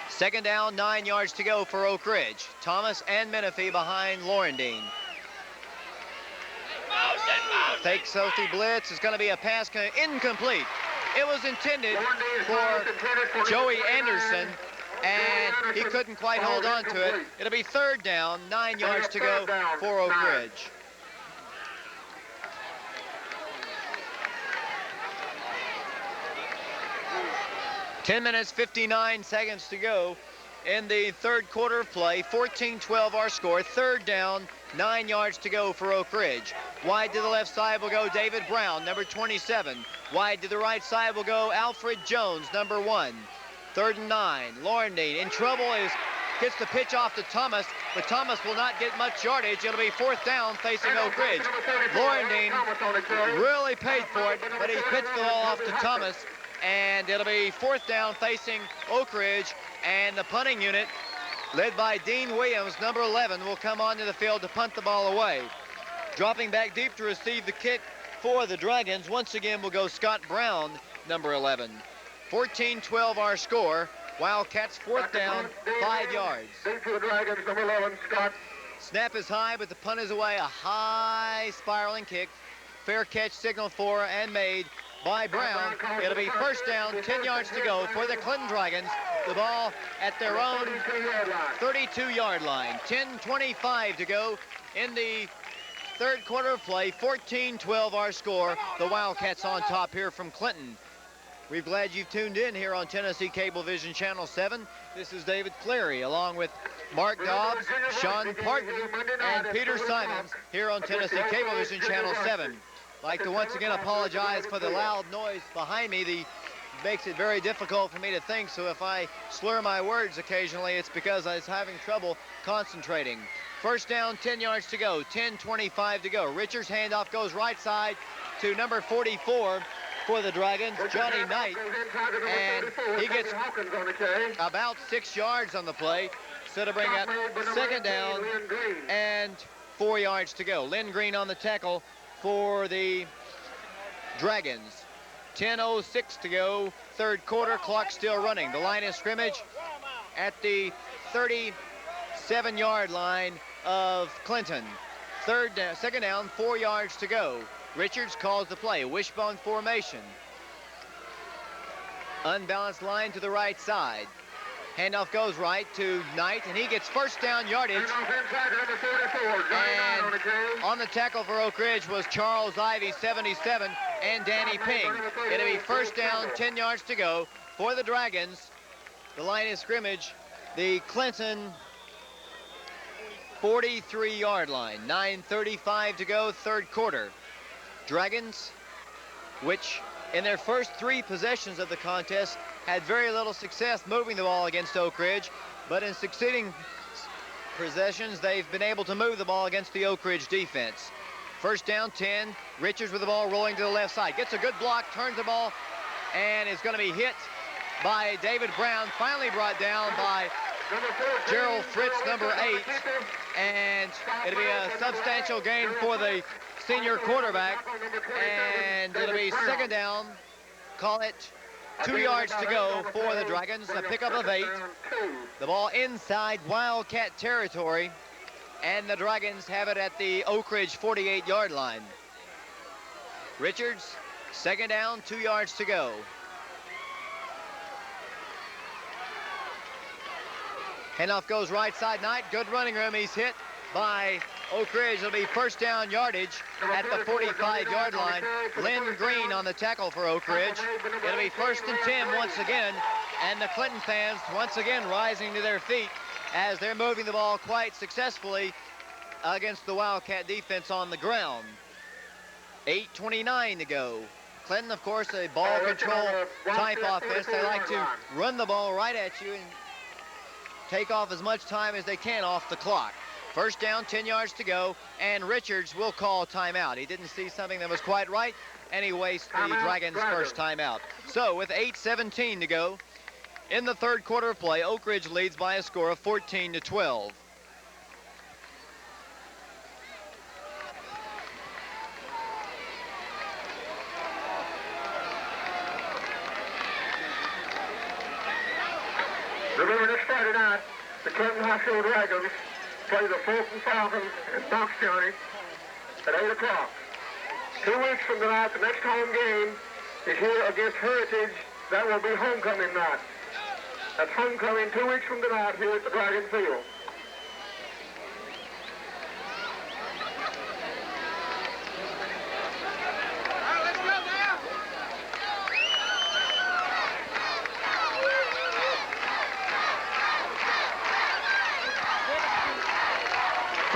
Second down, 9 yards to go for Oak Ridge. Thomas and Menefee behind Laurendine. Fake safety blitz is going to be a pass incomplete. It was intended for Joey Anderson, and he couldn't quite hold on to it. It'll be third down, 9 yards to go for Oak Ridge. 10 minutes, 59 seconds to go in the third quarter of play. 14-12 our score. Third down, 9 yards to go for Oak Ridge. Wide to the left side will go David Brown, number 27. Wide to the right side will go Alfred Jones, number 1. 3rd and 9. Laurendine in trouble, gets the pitch off to Thomas, but Thomas will not get much yardage. It'll be 4th down facing Oak Ridge. Laurendine really paid for it, but he pitched the ball off to Thomas, and it'll be 4th down facing Oak Ridge, and the punting unit, led by Dean Williams, number 11, will come onto the field to punt the ball away. Dropping back deep to receive the kick for the Dragons, once again will go Scott Brown, number 11. 14-12 our score. Wildcats 4th down, 5 yards. Deep to the Dragons, number 11, Scott. Snap is high, but the punt is away. A high spiraling kick. Fair catch signal for and made by Brown. It'll be 1st down, 10 yards to go for the Clinton Dragons. The ball at their own 32-yard line. 10:25 to go in the third quarter of play. 14-12 our score. The Wildcats on top here from Clinton. We're glad you've tuned in here on Tennessee Cablevision Channel 7. This is David Cleary along with Mark Dobbs, Sean Parton, and Peter Simons here on Tennessee Cablevision Channel 7. I'd like to once again apologize for the loud noise behind me. It makes it very difficult for me to think, so if I slur my words occasionally, it's because I was having trouble concentrating. 1st down, 10 yards to go, 10:25 to go. Richards' handoff goes right side to number 44 for the Dragons, Johnny Knight, and he gets about 6 yards on the play, so to bring up 2nd down and 4 yards to go. Lynn Green on the tackle for the Dragons. 10:06 to go, third quarter, clock still running. The line of scrimmage at the 37-yard line of Clinton. 2nd down, 4 yards to go. Richards calls the play, wishbone formation. Unbalanced line to the right side. Handoff goes right to Knight, and he gets 1st down yardage. And on the tackle for Oak Ridge was Charles Ivy, 77, and Danny Ping. It'll be 1st down, 10 yards to go for the Dragons. The line of scrimmage, the Clinton 43-yard line. 9:35 to go, third quarter. Dragons, which in their first 3 possessions of the contest had very little success moving the ball against Oak Ridge, but in succeeding possessions they've been able to move the ball against the Oak Ridge defense. 1st down, 10. Richards with the ball rolling to the left side. Gets a good block, turns the ball, and is going to be hit by David Brown. Finally brought down by Gerald Fritts, number 8. And it'll be a substantial gain for the senior quarterback. And it'll be 2nd down. Call it 2 yards to go for the Dragons. A pickup of 8. The ball inside Wildcat territory. And the Dragons have it at the Oak Ridge 48-yard line. Richards, 2nd down, 2 yards to go. Handoff goes right side, Knight. Good running room. He's hit by Oak Ridge. It'll be 1st down yardage at the 45-yard line. Lynn Green on the tackle for Oak Ridge. It'll be 1st and 10 once again. And the Clinton fans once again rising to their feet as they're moving the ball quite successfully against the Wildcat defense on the ground. 8:29 to go. Clinton, of course, a ball control type offense. They like to run the ball right at you and take off as much time as they can off the clock. 1st down, 10 yards to go, and Richards will call timeout. He didn't see something that was quite right, and he wastes the Dragons' first timeout. So with 8:17 to go in the third quarter of play, Oak Ridge leads by a score of 14-12. Remember, this Friday night, the Clinton High School Dragons play the Fulton Falcons in Knox County at 8 o'clock. 2 weeks from tonight, the next home game is here against Heritage. That will be homecoming night. That's homecoming 2 weeks from tonight here at the Dragon Field.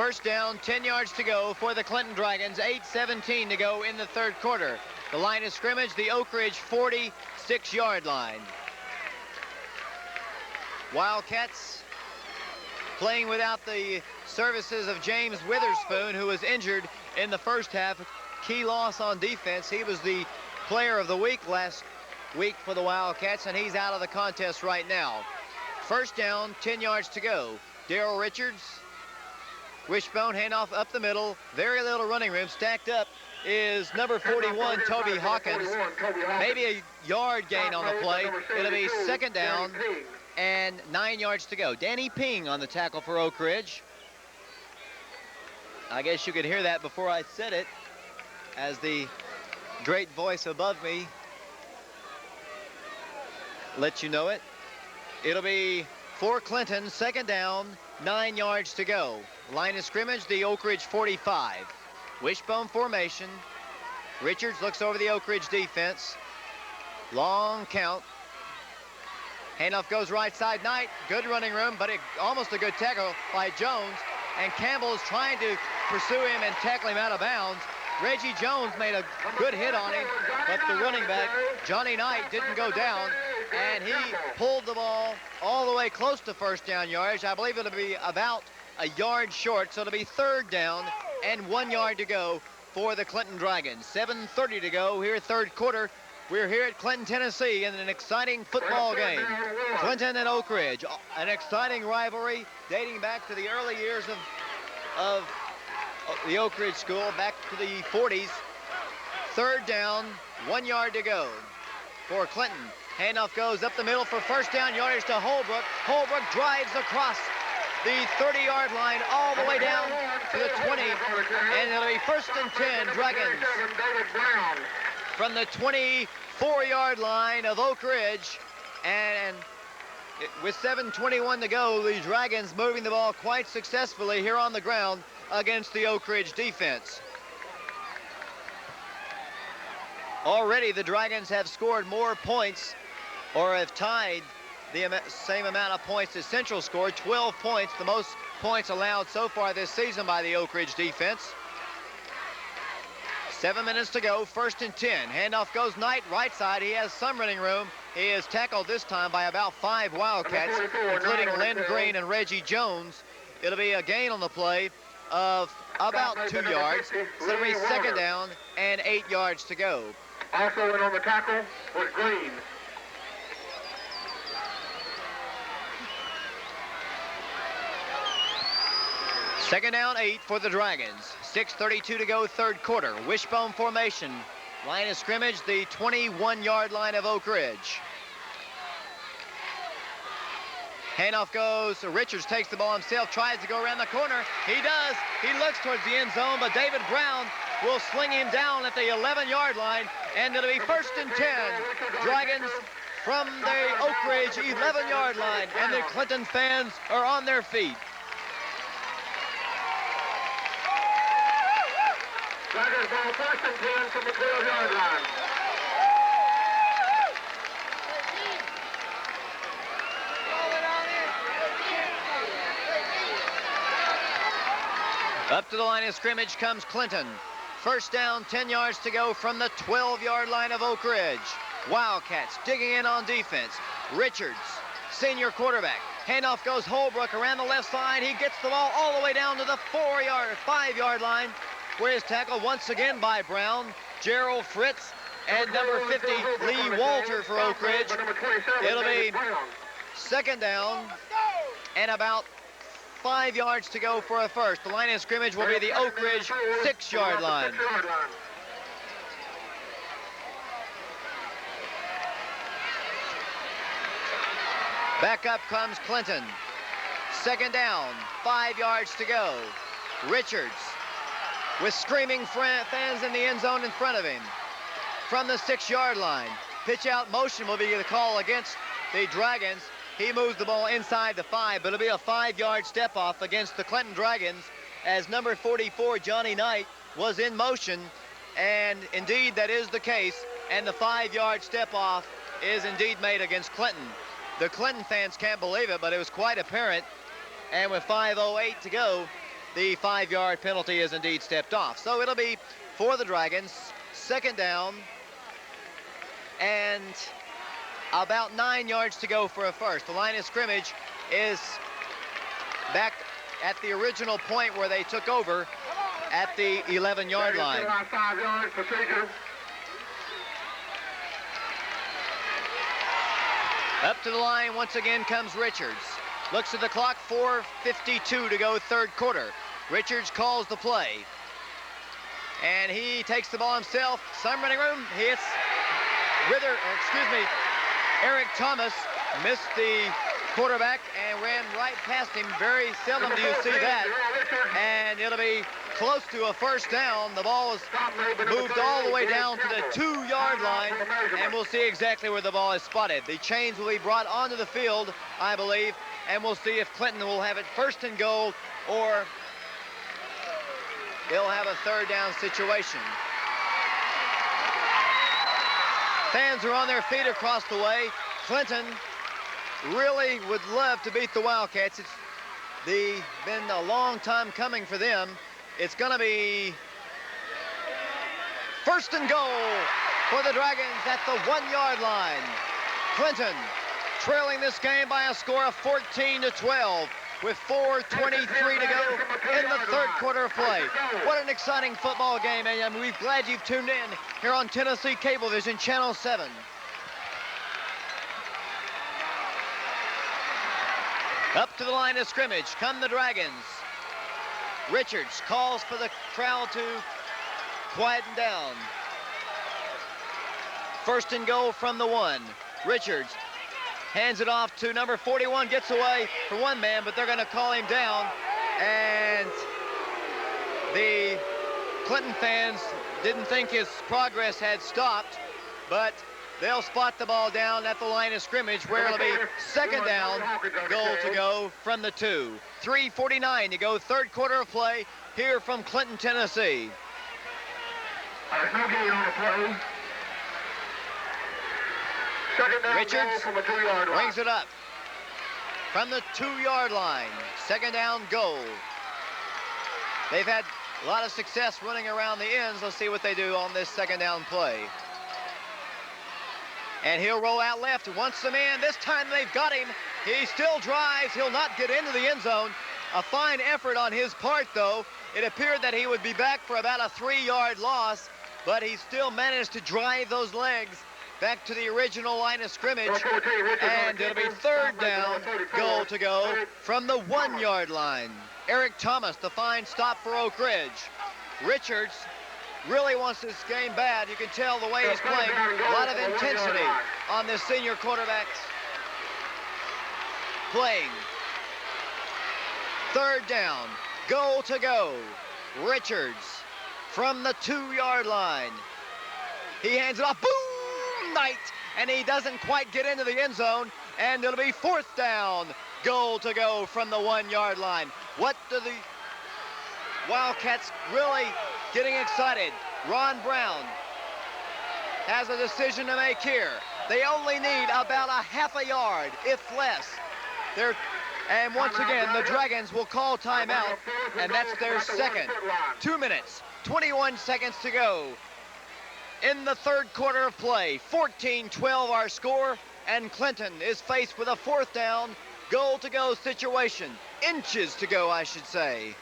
First down, 10 yards to go for the Clinton Dragons, 8:17 to go in the third quarter. The line of scrimmage, the Oak Ridge 46-yard line. Wildcats playing without the services of James Witherspoon, who was injured in the first half. Key loss on defense. He was the player of the week last week for the Wildcats, and he's out of the contest right now. First down, 10 yards to go. Darrell Richards, wishbone handoff up the middle. Very little running room. Stacked up is number 41, Toby Hawkins. Maybe a yard gain on the play. It'll be second down and 9 yards to go. Danny Ping on the tackle for Oak Ridge. I guess you could hear that before I said it, as the great voice above me let you know it. It'll be for Clinton, second down, 9 yards to go. Line of scrimmage, the Oak Ridge 45. Wishbone formation. Richards looks over the Oak Ridge defense. Long count. Handoff goes right side. Knight, good running room, but almost a good tackle by Jones. And Campbell's trying to pursue him and tackle him out of bounds. Reggie Jones made a good hit on him, but the running back, Johnny Knight, didn't go down, and he pulled the ball all the way close to first down yardage. I believe it'll be about a yard short, so it'll be third down and 1 yard to go for the Clinton Dragons. 7:30 to go here, third quarter. We're here at Clinton, Tennessee, in an exciting football game. Clinton and Oak Ridge, an exciting rivalry dating back to the early years of the Oak Ridge School, back to the 40s. Third down, 1 yard to go for Clinton. Handoff goes up the middle for first down yardage to Holbrook. Holbrook drives across the 30-yard line all the way down to the 20, and it'll be first and 10, Dragons. From the 24-yard line of Oak Ridge, and with 7:21 to go, the Dragons moving the ball quite successfully here on the ground against the Oak Ridge defense. Already the Dragons have scored more points, or have tied the same amount of points as Central scored, 12 points, the most points allowed so far this season by the Oak Ridge defense. 7 minutes to go, first and 10. Handoff goes Knight, right side. He has some running room. He is tackled this time by about 5 Wildcats, including Lynn Green and Reggie Jones. It'll be a gain on the play of about 2 yards. So it'll be second down and 8 yards to go. Also in on the tackle was Green. Second down, 8 for the Dragons. 6:32 to go, third quarter. Wishbone formation. Line of scrimmage, the 21-yard line of Oak Ridge. Handoff goes, Richards takes the ball himself, tries to go around the corner. He does. He looks towards the end zone, but David Brown will sling him down at the 11-yard line, and it'll be first and 10. Dragons from the Oak Ridge 11-yard line, and the Clinton fans are on their feet. Dragons ball first and 10 from the 12-yard line. Up to the line of scrimmage comes Clinton. First down, 10 yards to go from the 12-yard line of Oak Ridge. Wildcats digging in on defense. Richards, senior quarterback. Handoff goes Holbrook around the left side. He gets the ball all the way down to the 5-yard line, where he's tackled once again by Brown. Gerald Fritts and number 50, Lee Walter for Oak Ridge. It'll be second down and about 5 yards to go for a first. The line of scrimmage will be the Oak Ridge 6-yard line. Back up comes Clinton. Second down, 5 yards to go. Richards with screaming fans in the end zone in front of him. From the 6-yard line, pitch out motion will be the call against the Dragons. He moves the ball inside the 5, but it'll be a 5-yard step off against the Clinton Dragons, as number 44, Johnny Knight, was in motion, and indeed that is the case, and the 5-yard step off is indeed made against Clinton. The Clinton fans can't believe it, but it was quite apparent, and with 5:08 to go, the 5-yard penalty is indeed stepped off. So it'll be for the Dragons, second down, and about 9 yards to go for a first. The line of scrimmage is back at the original point where they took over at the 11-yard line. 5 yards procedure. Up to the line once again comes Richards. Looks at the clock, 4:52 to go, third quarter. Richards calls the play. And he takes the ball himself. Some running room. He hits Eric Thomas missed the quarterback and ran right past him. Very seldom do you see that. And it'll be close to a first down. The ball is moved all the way down to the 2-yard line, and we'll see exactly where the ball is spotted. The chains will be brought onto the field, I believe, and we'll see if Clinton will have it first and goal or they'll have a third down situation. Fans are on their feet across the way. Clinton really would love to beat the Wildcats. It's been a long time coming for them. It's going to be first and goal for the Dragons at the 1-yard line. Clinton trailing this game by a score of 14-12 with 4:23 to go in the third quarter of play. What an exciting football game, and we're glad you've tuned in here on Tennessee Cablevision Channel 7. Up to the line of scrimmage come the Dragons. Richards calls for the crowd to quieten down. First and goal from the 1. Richards hands it off to number 41, gets away for one man, but they're going to call him down. And the Clinton fans didn't think his progress had stopped, but they'll spot the ball down at the line of scrimmage where it'll be second down, goal to go from the 2. 3:49 to go, third quarter of play here from Clinton, Tennessee. There's no gain on the play. Second down, Richards from the 2-yard line. brings it up from the 2-yard line. Second down, goal. They've had a lot of success running around the ends. Let's see what they do on this second down play. And he'll roll out left, wants the man. This time they've got him. He still drives. He'll not get into the end zone. A fine effort on his part, though. It appeared that he would be back for about a 3-yard loss, but he still managed to drive those legs back to the original line of scrimmage. And it'll be third down, goal to go from the 1-yard line. Eric Thomas, the fine stop for Oak Ridge. Richards really wants this game bad. You can tell the way he's playing. A lot of intensity on this senior quarterback's playing. Third down, goal to go. Richards from the 2-yard line. He hands it off, boom, night, and he doesn't quite get into the end zone, and it'll be fourth down, goal to go from the 1-yard line. What do the Wildcats really getting excited? Ron Brown has a decision to make here. They only need about a half a yard, if less. And once again, the Dragons will call timeout, and that's their second. 2 minutes, 21 seconds to go in the third quarter of play. 14-12 our score, and Clinton is faced with a fourth down, goal to go situation. Inches to go, I should say.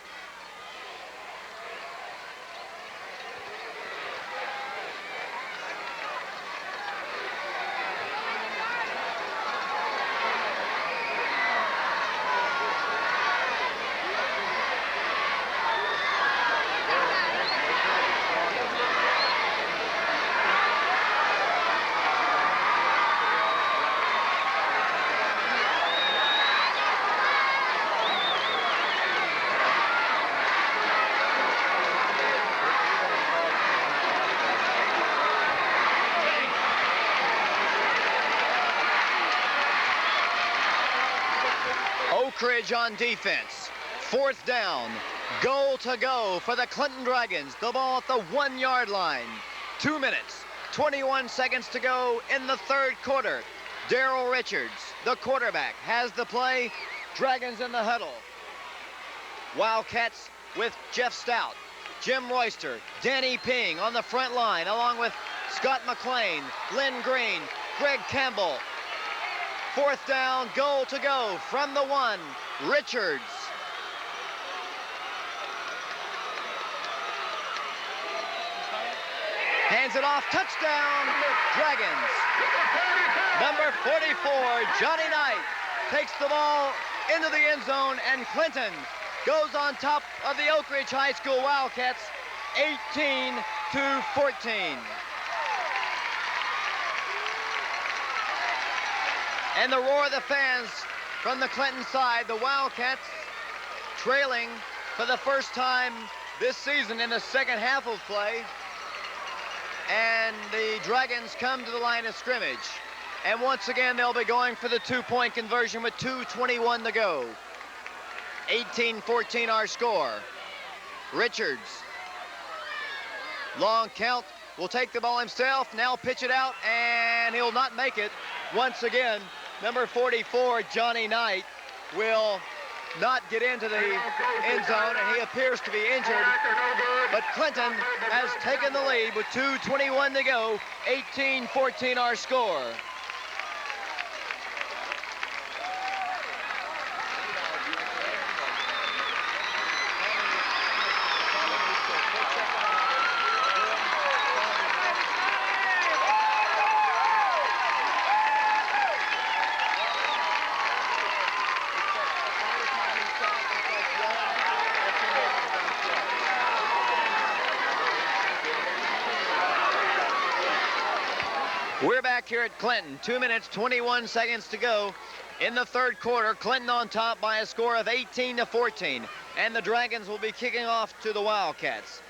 Ridge on defense. Fourth down, goal to go for the Clinton Dragons. The ball at the 1-yard line. 2 minutes, 21 seconds to go in the third quarter. Darrell Richards, the quarterback, has the play. Dragons in the huddle. Wildcats with Jeff Stout, Jim Royster, Danny Ping on the front line, along with Scott McLean, Lynn Green, Greg Campbell. 4th down, goal to go from the 1, Richards. Hands it off, touchdown, Dragons. Number 44, Johnny Knight, takes the ball into the end zone, and Clinton goes on top of the Oak Ridge High School Wildcats, 18-14. And the roar of the fans from the Clinton side, the Wildcats trailing for the first time this season in the second half of play. And the Dragons come to the line of scrimmage. And once again, they'll be going for the 2-point conversion with 2:21 to go. 18-14 our score. Richards, long count, will take the ball himself, now pitch it out, and he'll not make it. Once again, number 44, Johnny Knight, will not get into the end zone, and he appears to be injured. But Clinton has taken the lead with 2:21 to go, 18-14 our score. We're back here at Clinton. 2 minutes, 21 seconds to go in the third quarter. Clinton on top by a score of 18-14. And the Dragons will be kicking off to the Wildcats.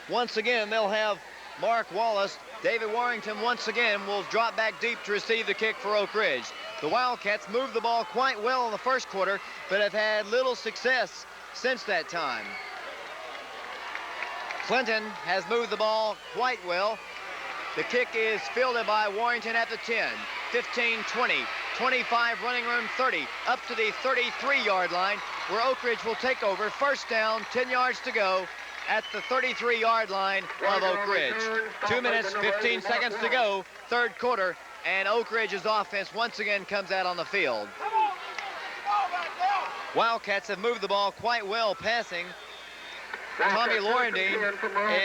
Once again, they'll have Mark Wallace. David Warrington once again will drop back deep to receive the kick for Oak Ridge. The Wildcats moved the ball quite well in the first quarter, but have had little success since that time. Clinton has moved the ball quite well. The kick is fielded by Warrington at the 10, 15, 20, 25, running room 30, up to the 33-yard line, where Oak Ridge will take over. First down, 10 yards to go at the 33-yard line of Oak Ridge. 2 minutes, 15 seconds to go, third quarter, and Oak Ridge's offense once again comes out on the field. Wildcats have moved the ball quite well passing. Tommy Laurendine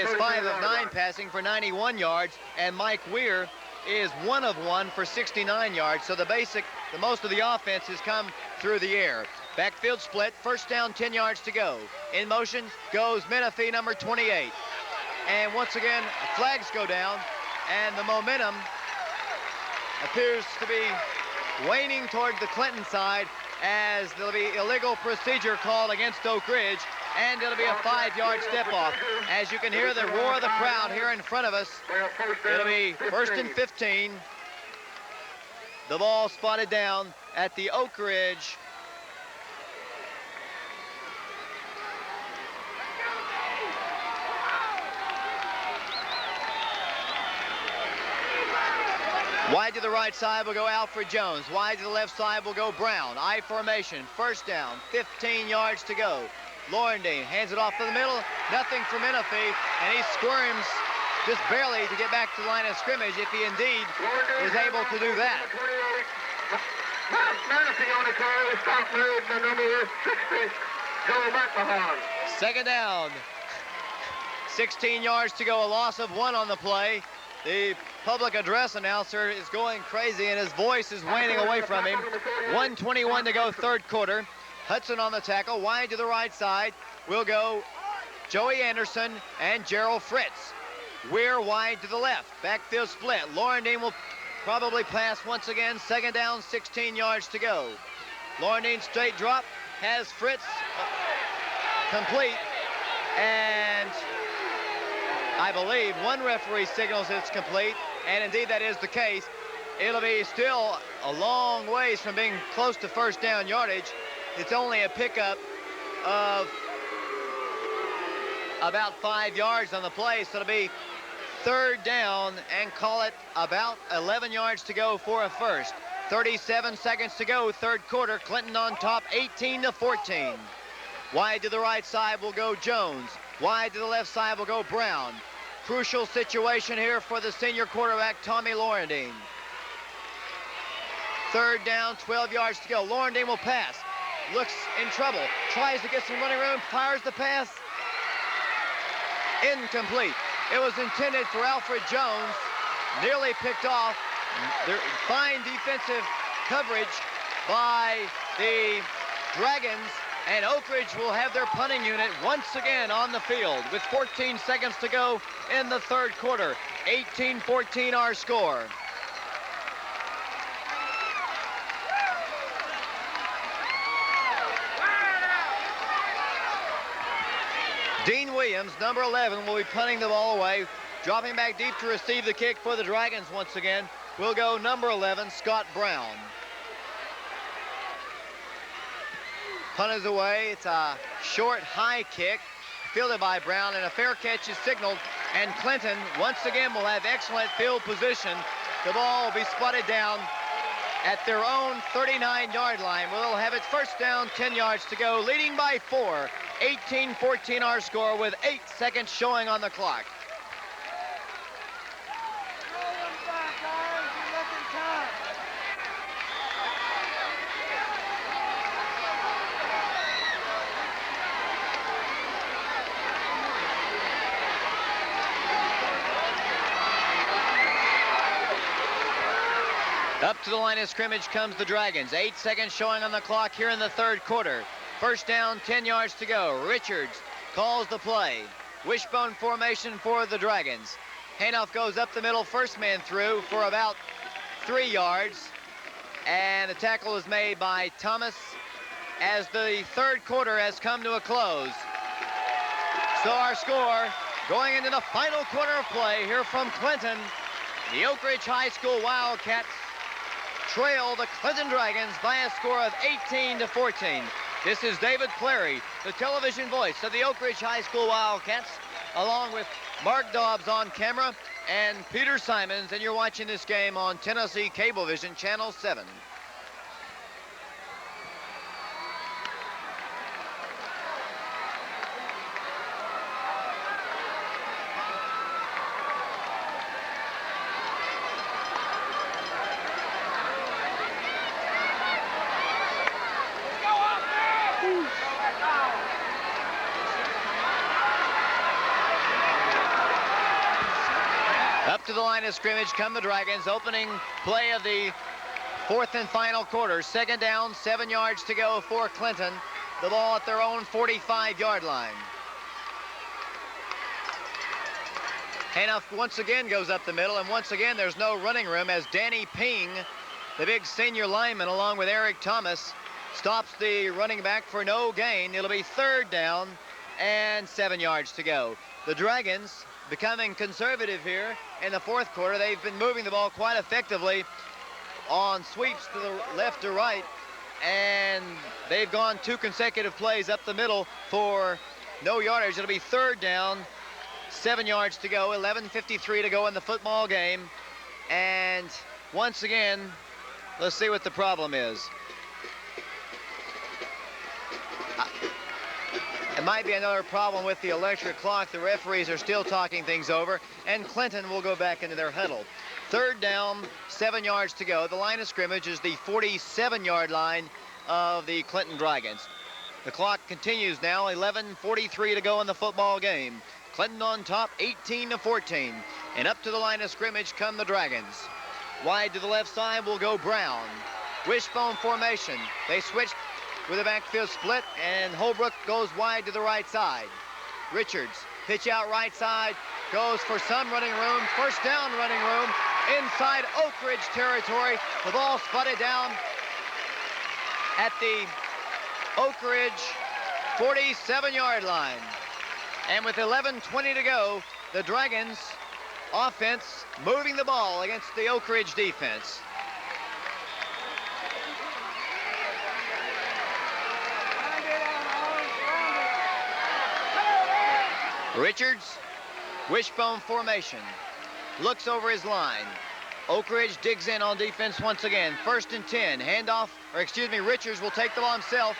is 5 of 9 passing for 91 yards, and Mike Weir is 1 of 1 for 69 yards. So the most of the offense has come through the air. Backfield split, first down, 10 yards to go. In motion goes Menefee, number 28. And once again, flags go down, and the momentum appears to be waning toward the Clinton side, as there'll be illegal procedure called against Oak Ridge, and it'll be a 5-yard step off. As you can hear the roar of the crowd here in front of us, it'll be 1st and 15. The ball spotted down at the Oak Ridge wide to the right side will go Alfred Jones. Wide to the left side will go Brown. I formation, first down, 15 yards to go. Laurendine hands it off to the middle. Nothing for Menefee, and he squirms just barely to get back to the line of scrimmage, if he indeed is able to do that. Menefee on the carry, stop move, the number 60, Joe McMahon. Second down. 16 yards to go, a loss of 1 on the play. The public address announcer is going crazy, and his voice is waning away from him. 1:21 to go, third quarter. Hudson on the tackle, wide to the right side will go Joey Anderson and Gerald Fritts. Weir wide to the left, backfield split. Laurendine will probably pass once again. Second down, 16 yards to go. Laurendine straight drop, has Fritts complete, and I believe one referee signals it's complete, and indeed that is the case. It'll be still a long ways from being close to first down yardage. It's only a pickup of about 5 yards on the play, so it'll be third down, and call it about 11 yards to go for a first. 37 seconds to go, third quarter. Clinton on top, 18-14. Wide to the right side will go Jones. Wide to the left side will go Brown. Crucial situation here for the senior quarterback, Tommy Laurendine. Third down, 12 yards to go. Laurendine will pass. Looks in trouble. Tries to get some running room. Fires the pass. Incomplete. It was intended for Alfred Jones. Nearly picked off. Fine defensive coverage by the Dragons. And Oak Ridge will have their punting unit once again on the field with 14 seconds to go in the third quarter. 18-14 our score. Dean Williams, number 11, will be punting the ball away. Dropping back deep to receive the kick for the Dragons once again will go number 11, Scott Brown. Punt is away. It's a short, high kick fielded by Brown, and a fair catch is signaled. And Clinton, once again, will have excellent field position. The ball will be spotted down at their own 39-yard line. We'll have it first down, 10 yards to go, leading by 4. 18-14 our score with 8 seconds showing on the clock. Up to the line of scrimmage comes the Dragons. 8 seconds showing on the clock here in the third quarter. First down, 10 yards to go. Richards calls the play. Wishbone formation for the Dragons. Handoff goes up the middle, first man through for about 3 yards. And the tackle is made by Thomas as the third quarter has come to a close. So our score going into the final quarter of play here from Clinton. The Oak Ridge High School Wildcats trail the Clinton Dragons by a score of 18-14. This is David Clary, the television voice of the Oak Ridge High School Wildcats, along with Mark Dobbs on camera and Peter Simons, and you're watching this game on Tennessee Cablevision Channel 7. Up to the line of scrimmage come the Dragons. Opening play of the fourth and final quarter. Second down, 7 yards to go for Clinton. The ball at their own 45-yard line. Handoff once again goes up the middle, and once again there's no running room as Danny Ping, the big senior lineman, along with Eric Thomas, stops the running back for no gain. It'll be third down and 7 yards to go. The Dragons becoming conservative here in the fourth quarter. They've been moving the ball quite effectively on sweeps to the left to right, and they've gone 2 consecutive plays up the middle for no yardage. It'll be third down, 7 yards to go, 11:53 to go in the football game. And once again, let's see what the problem is. It might be another problem with the electric clock. The referees are still talking things over, and Clinton will go back into their huddle. Third down, 7 yards to go. The line of scrimmage is the 47-yard line of the Clinton Dragons. The clock continues now, 11:43 to go in the football game. Clinton on top, 18-14. And up to the line of scrimmage come the Dragons. Wide to the left side will go Brown. Wishbone formation. They switched with a backfield split, and Holbrook goes wide to the right side. Richards, pitch out right side, goes for some running room. First down running room inside Oak Ridge territory. The ball spotted down at the Oak Ridge 47-yard line. And with 11:20 to go, the Dragons offense moving the ball against the Oak Ridge defense. Richards, wishbone formation, looks over his line. Oak Ridge digs in on defense once again. First and 10, handoff, or excuse me, Richards will take the ball himself,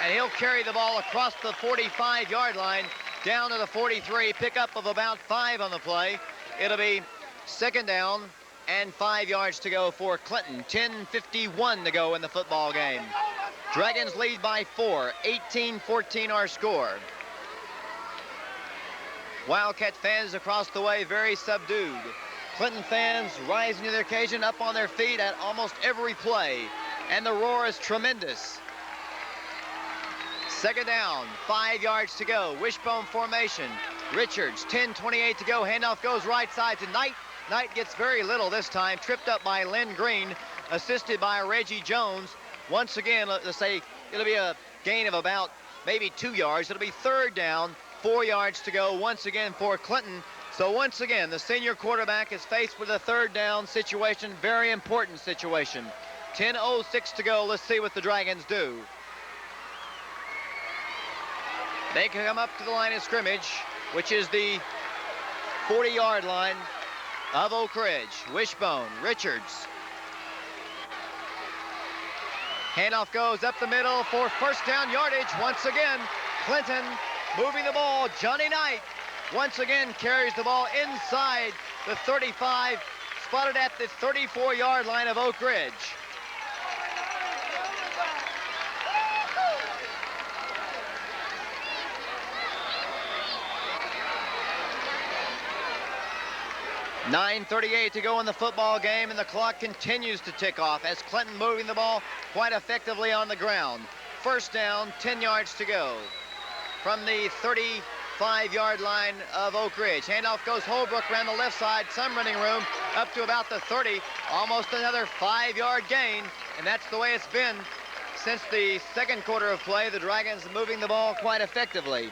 and he'll carry the ball across the 45-yard line down to the 43, pickup of about 5 on the play. It'll be second down and 5 yards to go for Clinton. 10:51 to go in the football game. Dragons lead by 4, 18-14 our score. Wildcat fans across the way very subdued. Clinton fans rising to the occasion, up on their feet at almost every play, and the roar is tremendous. Second down, 5 yards to go. Wishbone formation. Richards, 10:28 to go. Handoff goes right side to Knight. Knight gets very little this time, tripped up by Lynn Green, assisted by Reggie Jones. Once again, let's say it'll be a gain of about maybe 2 yards. It'll be third down, 4 yards to go once again for Clinton. So once again, the senior quarterback is faced with a third down situation, very important situation. 10:06 to go. Let's see what the Dragons do. They can come up to the line of scrimmage, which is the 40-yard line of Oak Ridge. Wishbone, Richards. Handoff goes up the middle for first down yardage. Once again, Clinton moving the ball. Johnny Knight once again carries the ball inside the 35, spotted at the 34-yard line of Oak Ridge. .9:38 to go in the football game, and the clock continues to tick off as Clinton moving the ball quite effectively on the ground. First down, 10 yards to go from the 35-yard line of Oak Ridge. Handoff goes Holbrook around the left side, some running room up to about the 30, almost another 5-yard gain, and that's the way it's been since the second quarter of play. The Dragons moving the ball quite effectively.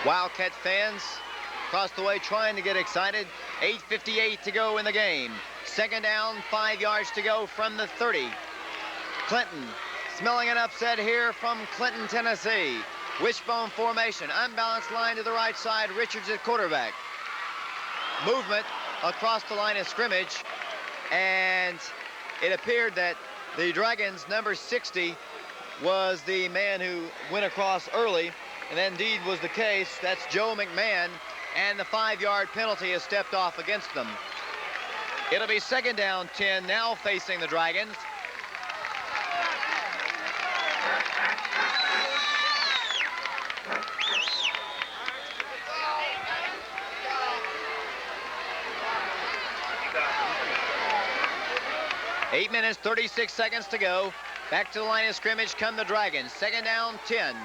Wildcat fans across the way trying to get excited. 8:58 to go in the game. Second down, 5 yards to go from the 30. Clinton smelling an upset here from Clinton, Tennessee. Wishbone formation, unbalanced line to the right side. Richards at quarterback. Movement across the line of scrimmage, and it appeared that the Dragons' number 60 was the man who went across early. And that indeed was the case. That's Joe McMahon, and the 5-yard penalty has stepped off against them. It'll be second down 10 now facing the Dragons. Eight minutes, 36 seconds to go. Back to the line of scrimmage come the Dragons. Second down 10.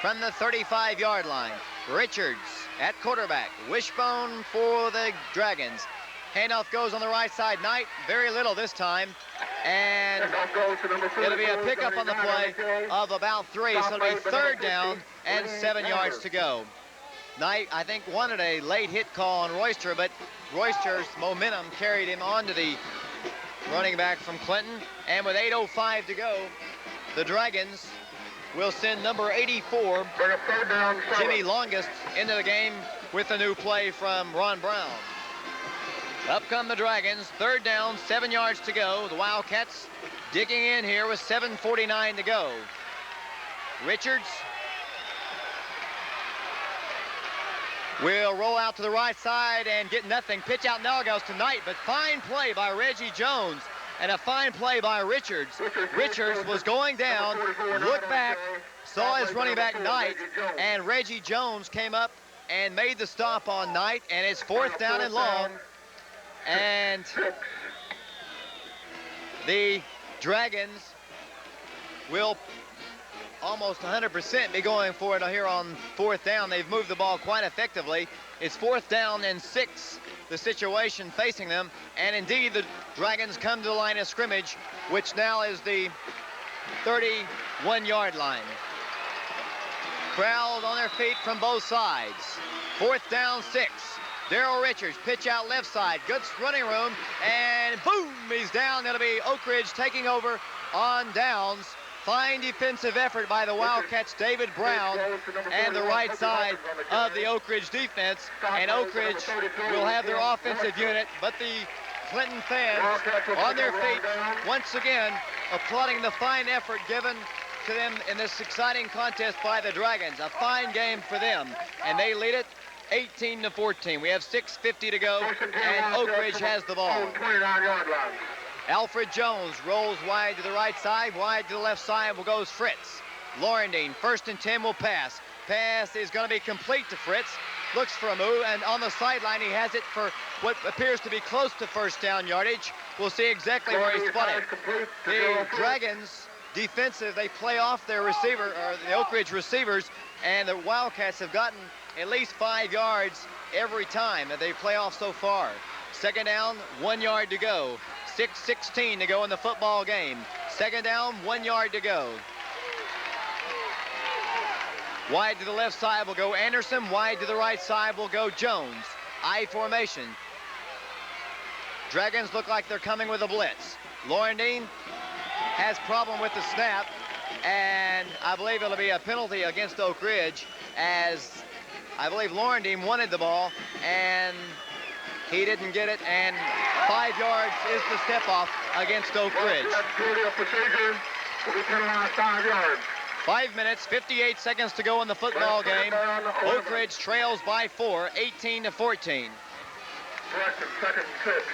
From the 35-yard line. Richards at quarterback. Wishbone for the Dragons. Handoff goes on the right side. Knight, very little this time. And it'll be a pickup on the play of about 3. So it'll be third down and 7 yards to go. Knight, I think, wanted a late hit call on Royster, but Royster's momentum carried him onto the running back from Clinton. And with 8:05 to go, the Dragons will send number 84, Jimmy Longest, into the game with a new play from Ron Brown. Up come the Dragons. Third down, 7 yards to go. The Wildcats digging in here with 7:49 to go. Richards will roll out to the right side and get nothing. Pitch out now goes to Knight, but fine play by Reggie Jones. And a fine play by Richards. Richards was going down, looked back, saw his running back Knight, and Reggie Jones came up and made the stop on Knight, and it's fourth down and long. And the Dragons will almost 100% be going for it here on fourth down. They've moved the ball quite effectively. It's fourth down and 6. The situation facing them, and indeed the Dragons come to the line of scrimmage, which now is the 31-yard line. Crowd on their feet from both sides. Fourth down 6. Darrell Richards, pitch out left side, good running room, and boom, he's down. It'll be Oak Ridge taking over on downs fine defensive effort by the Wildcats, David Brown, and the right side of the Oak Ridge defense. And Oak Ridge will have their offensive unit, but the Clinton fans on their feet once again applauding the fine effort given to them in this exciting contest by the Dragons. A fine game for them, and they lead it 18-14. We have 6:50 to go, and Oak Ridge has the ball. Alfred Jones rolls wide to the right side, wide to the left side goes Fritts. Laurendine, 1st and 10, will pass. Pass is going to be complete to Fritts. Looks for a move, and on the sideline he has it for what appears to be close to first down yardage. We'll see exactly where he's spun it. The Dragons defensive, they play off their receiver, or the Oak Ridge receivers, and the Wildcats have gotten at least 5 yards every time that they play off so far. 2nd down, 1 yard to go. 6:16 to go in the football game. 2nd down, 1 yard to go. Wide to the left side will go Anderson. Wide to the right side will go Jones. I formation. Dragons look like they're coming with a blitz. Laurendine has problem with the snap, and I believe it'll be a penalty against Oak Ridge, as I believe Laurendine wanted the ball, and he didn't get it, and 5 yards is the step off against Oak Ridge. 5 minutes, 58 seconds to go in the football game. Oak Ridge trails by 4, 18-14. Second and 6.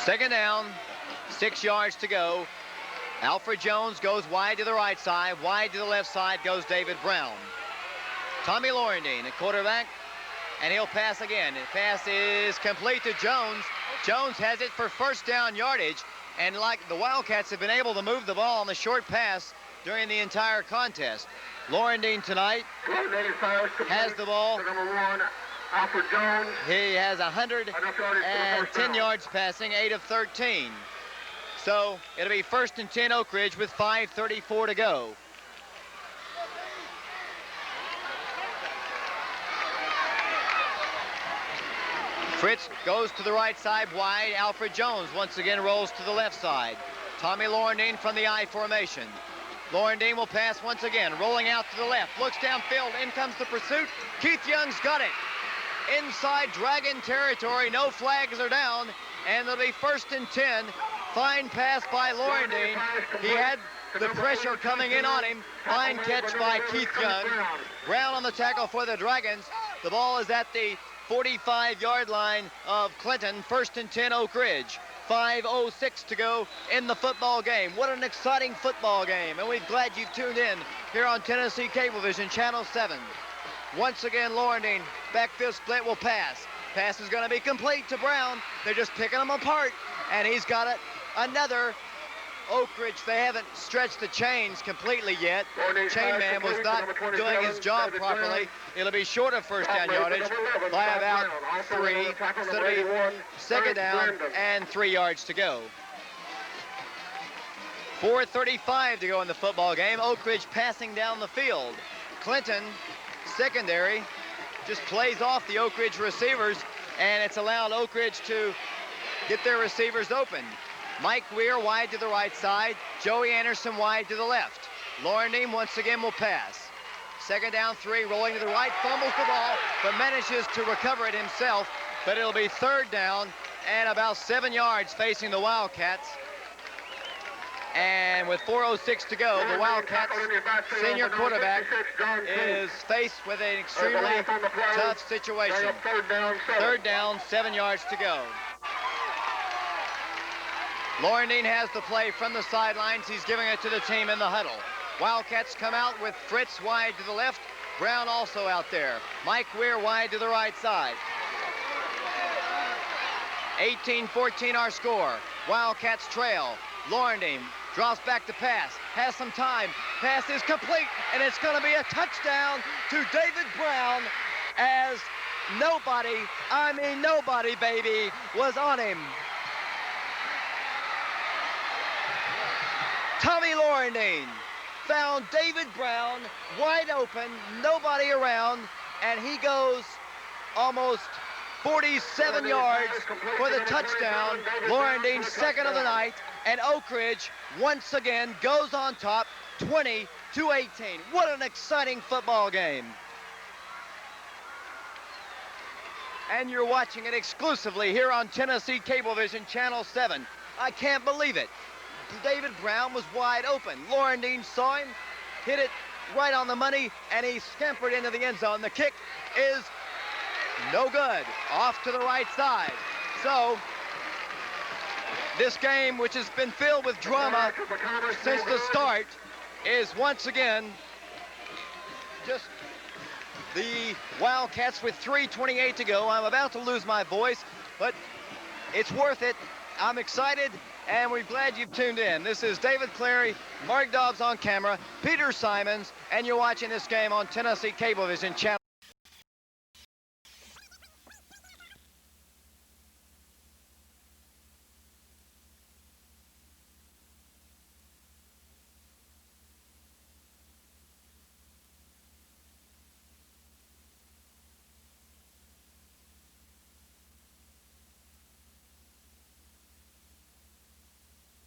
Second down, 6 yards to go. Alfred Jones goes wide to the right side. Wide to the left side goes David Brown. Tommy Laurendine, a quarterback, and he'll pass again. The pass is complete to Jones. Jones has it for first down yardage, and like the Wildcats have been able to move the ball on the short pass during the entire contest. Laurendine tonight has the ball. Number 1, Alfred Jones. He has 110 yards passing, 8 of 13. So it'll be 1st and 10 Oak Ridge with 5:34 to go. Fritts goes to the right side wide. Alfred Jones once again rolls to the left side. Tommy Laurendine from the I formation. Laurendine will pass once again, rolling out to the left. Looks downfield, in comes the pursuit. Keith Young's got it. Inside Dragon territory, no flags are down, and it'll be 1st and 10. Fine pass by Laurendine. He had the pressure coming in on him. Fine catch by Keith Young. Brown on the tackle for the Dragons. The ball is at the 45-yard line of Clinton. 1st and 10 Oak Ridge. 5:06 to go in the football game. What an exciting football game, and we're glad you've tuned in here on Tennessee Cablevision, Channel 7. Once again, Laurendine, backfield split, will pass. Pass is going to be complete to Brown. They're just picking him apart, and he's got it. Another Oak Ridge. They haven't stretched the chains completely yet. Chainman was not doing his job properly. It'll be short of first down yardage by about 3. So it'll be 2nd down and 3 yards to go. 4:35 to go in the football game. Oak Ridge passing down the field. Clinton, secondary, just plays off the Oak Ridge receivers, and it's allowed Oak Ridge to get their receivers open. Mike Weir wide to the right side. Joey Anderson wide to the left. Laurendine once again will pass. 2nd down, 3, rolling to the right, fumbles the ball, but manages to recover it himself. But it'll be 3rd down and about 7 yards facing the Wildcats. And with 4:06 to go, the Wildcats senior quarterback is faced with an extremely tough situation. 3rd down, 7 yards to go. Laurendine has the play from the sidelines. He's giving it to the team in the huddle. Wildcats come out with Fritts wide to the left. Brown also out there. Mike Weir wide to the right side. 18-14 our score. Wildcats trail. Laurendine drops back to pass. Has some time. Pass is complete, and it's going to be a touchdown to David Brown, as nobody, I mean nobody, baby, was on him. Tommy Laurendine found David Brown wide open, nobody around, and he goes almost 47 yards for the touchdown. Laurendine, second of the night, and Oak Ridge once again goes on top, 20-18. What an exciting football game. And you're watching it exclusively here on Tennessee Cablevision Channel 7. I can't believe it. David Brown was wide open. Laurendine saw him, hit it right on the money, and he scampered into the end zone. The kick is no good, off to the right side. So this game, which has been filled with drama since the start, is once again just the Wildcats with 3:28 to go. I'm about to lose my voice, but it's worth it. I'm excited, and we're glad you've tuned in. This is David Clary, Mark Dobbs on camera, Peter Simons, and you're watching this game on Tennessee Cablevision Channel.